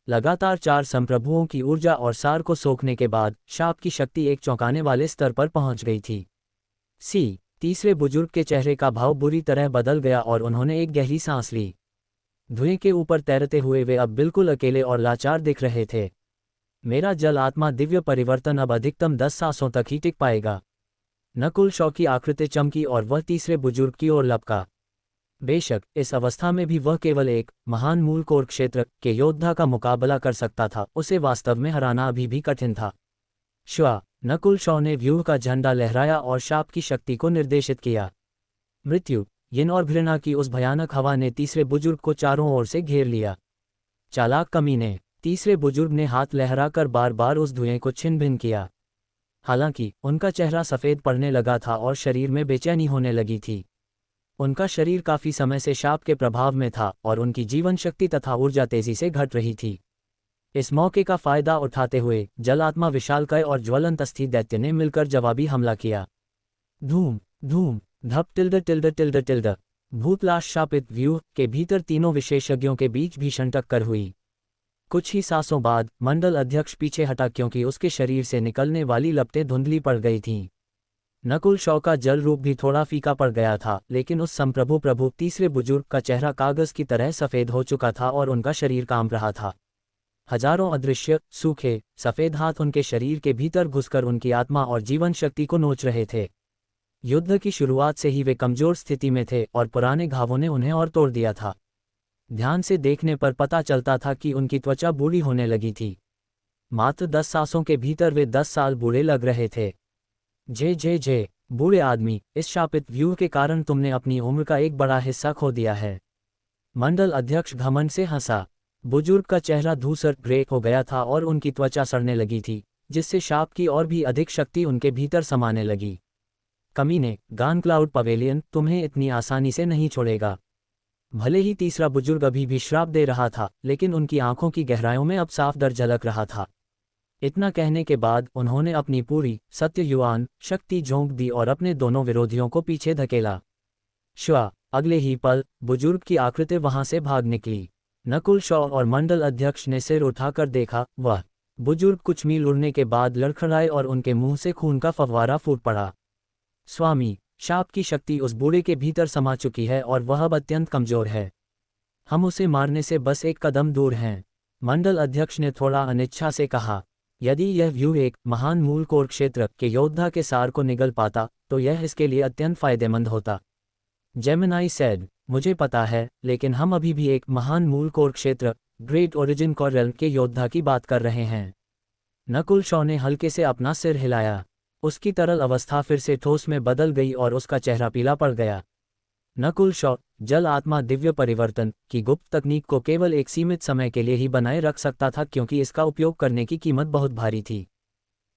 लगातार 4 संप्रभुओं की ऊर्जा और सार को सोखने के बाद शाप की शक्ति एक चौंकाने वाले स्तर पर पहुंच गई थी। तीसरे बुजुर्ग के चेहरे का भाव बुरी तरह बदल गया और उन्होंने एक गहरी सांस ली। धुएं के ऊपर तैरते हुए वे अब बिल्कुल अकेले और लाचार दिख रहे थे। मेरा जल आत्मा दिव्य परिवर्तन अब अधिकतम 10 सांसों तक ही टिक पाएगा। नकुल शॉ की आकृति चमकी और वह तीसरे बुजुर्ग की ओर लपका। बेशक इस अवस्था में भी वह केवल एक महान मूल कोर क्षेत्र के योद्धा का मुकाबला कर सकता था, उसे वास्तव में हराना अभी भी कठिन था। श्वा नकुल शॉ ने व्यूह का झंडा लहराया और शाप की शक्ति को निर्देशित किया। मृत्यु यिन और घृणा की उस भयानक हवा ने तीसरे बुजुर्ग को चारों ओर से घेर लिया। चालाक कमीने। तीसरे बुजुर्ग ने हाथ लहराकर बार बार उस धुएं को छिन भिन किया। हालांकि उनका चेहरा सफ़ेद पड़ने लगा था और शरीर में बेचैनी होने लगी थी। उनका शरीर काफ़ी समय से शाप के प्रभाव में था और उनकी जीवन शक्ति तथा ऊर्जा तेजी से घट रही थी। इस मौके का फायदा उठाते हुए जल आत्मा विशालकाय और ज्वलंत अस्थिदैत्य ने मिलकर जवाबी हमला किया। धूम धूम धप टिल्ड टिल्ड टिल्ड टिल्ड। भूतलाश शापित व्यूह के भीतर तीनों विशेषज्ञों के बीच भीषण टक्कर हुई। कुछ ही सांसों बाद मंडल अध्यक्ष पीछे हटा क्योंकि उसके शरीर से निकलने वाली लपटें धुंधली पड़ गई थीं। नकुल शॉ का जल रूप भी थोड़ा फीका पड़ गया था, लेकिन उस संप्रभु तीसरे बुजुर्ग का चेहरा कागज की तरह सफ़ेद हो चुका था और उनका शरीर कांप रहा था। हजारों अदृश्य सूखे सफ़ेद हाथ उनके शरीर के भीतर घुसकर उनकी आत्मा और जीवन शक्ति को नोच रहे थे। युद्ध की शुरुआत से ही वे कमजोर स्थिति में थे और पुराने घावों ने उन्हें और तोड़ दिया था। ध्यान से देखने पर पता चलता था कि उनकी त्वचा बूढ़ी होने लगी थी। मात्र 10 सांसों के भीतर वे 10 साल बूढ़े लग रहे थे। जे बूढ़े आदमी, इस शापित व्यू के कारण तुमने अपनी उम्र का एक बड़ा हिस्सा खो दिया है। मंडल अध्यक्ष घमंड से हंसा। बुजुर्ग का चेहरा धूसर ग्रे हो गया था और उनकी त्वचा सड़ने लगी थी, जिससे शाप की और भी अधिक शक्ति उनके भीतर समाने लगी। कमीने, गान क्लाउड पवेलियन तुम्हें इतनी आसानी से नहीं छोड़ेगा। भले ही तीसरा बुजुर्ग अभी भी श्राप दे रहा था, लेकिन उनकी आंखों की गहराइयों में अब साफ डर झलक रहा था। इतना कहने के बाद उन्होंने अपनी पूरी सत्य युआन शक्ति झोंक दी और अपने दोनों विरोधियों को पीछे धकेला। श्वा, अगले ही पल बुजुर्ग की आकृति वहां से भाग निकली। नकुल शॉ और मंडल अध्यक्ष ने सिर उठाकर देखा। वह बुजुर्ग कुछ मील उड़ने के बाद लड़खड़ाए और उनके मुंह से खून का फव्वारा फूट पड़ा। स्वामी, शाप की शक्ति उस बूढ़े के भीतर समा चुकी है और वह अब अत्यंत कमजोर है। हम उसे मारने से बस एक कदम दूर हैं। मंडल अध्यक्ष ने थोड़ा अनिच्छा से कहा। यदि यह व्यू एक महान मूल कोर क्षेत्र के योद्धा के सार को निगल पाता तो यह इसके लिए अत्यंत फायदेमंद होता। जेमिनाई सेड, मुझे पता है, लेकिन हम अभी भी एक महान मूल कोर क्षेत्र ग्रेट ओरिजिन कोर रेल्म के योद्धा की बात कर रहे हैं। नकुल शॉ ने हल्के से अपना सिर हिलाया। उसकी तरल अवस्था फिर से ठोस में बदल गई और उसका चेहरा पीला पड़ गया। नकुल शॉ, जल आत्मा दिव्य परिवर्तन की गुप्त तकनीक को केवल एक सीमित समय के लिए ही बनाए रख सकता था, क्योंकि इसका उपयोग करने की कीमत बहुत भारी थी।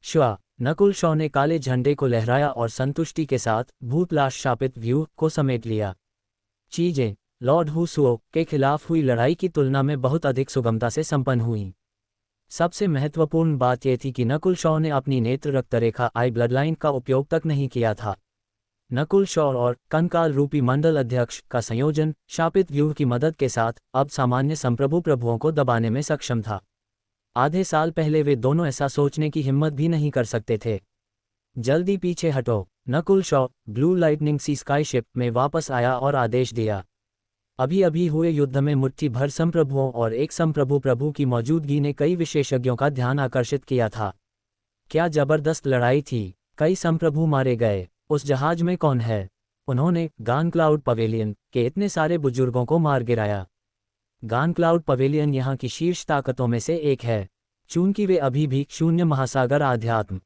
श्वा, नकुल शॉ ने काले झंडे को लहराया और संतुष्टि के साथ भूतलाश शापित व्यू को समेट लिया। चीजें लॉर्ड हुसुओ के खिलाफ हुई लड़ाई की तुलना में बहुत अधिक सुगमता से संपन्न हुई। सबसे महत्वपूर्ण बात यह थी कि नकुल शॉ ने अपनी नेत्र रक्तरेखा आई ब्लडलाइन का उपयोग तक नहीं किया था। नकुल शॉ और कंकाल रूपी मंडल अध्यक्ष का संयोजन शापित व्यूह की मदद के साथ अब सामान्य संप्रभु प्रभुओं को दबाने में सक्षम था। आधे साल पहले वे दोनों ऐसा सोचने की हिम्मत भी नहीं कर सकते थे। जल्दी पीछे हटो। नकुल शॉ ब्लू लाइटनिंग सी स्काईशिप में वापस आया और आदेश दिया। अभी अभी हुए युद्ध में मुट्ठी भर संप्रभुओं और एक संप्रभु प्रभु की मौजूदगी ने कई विशेषज्ञों का ध्यान आकर्षित किया था। क्या जबरदस्त लड़ाई थी। कई संप्रभु मारे गए। उस जहाज में कौन है? उन्होंने गान क्लाउड पवेलियन के इतने सारे बुजुर्गों को मार गिराया। गान क्लाउड पवेलियन यहाँ की शीर्ष ताकतों में से एक है, चूंकि वे अभी भी शून्य महासागर आध्यात्म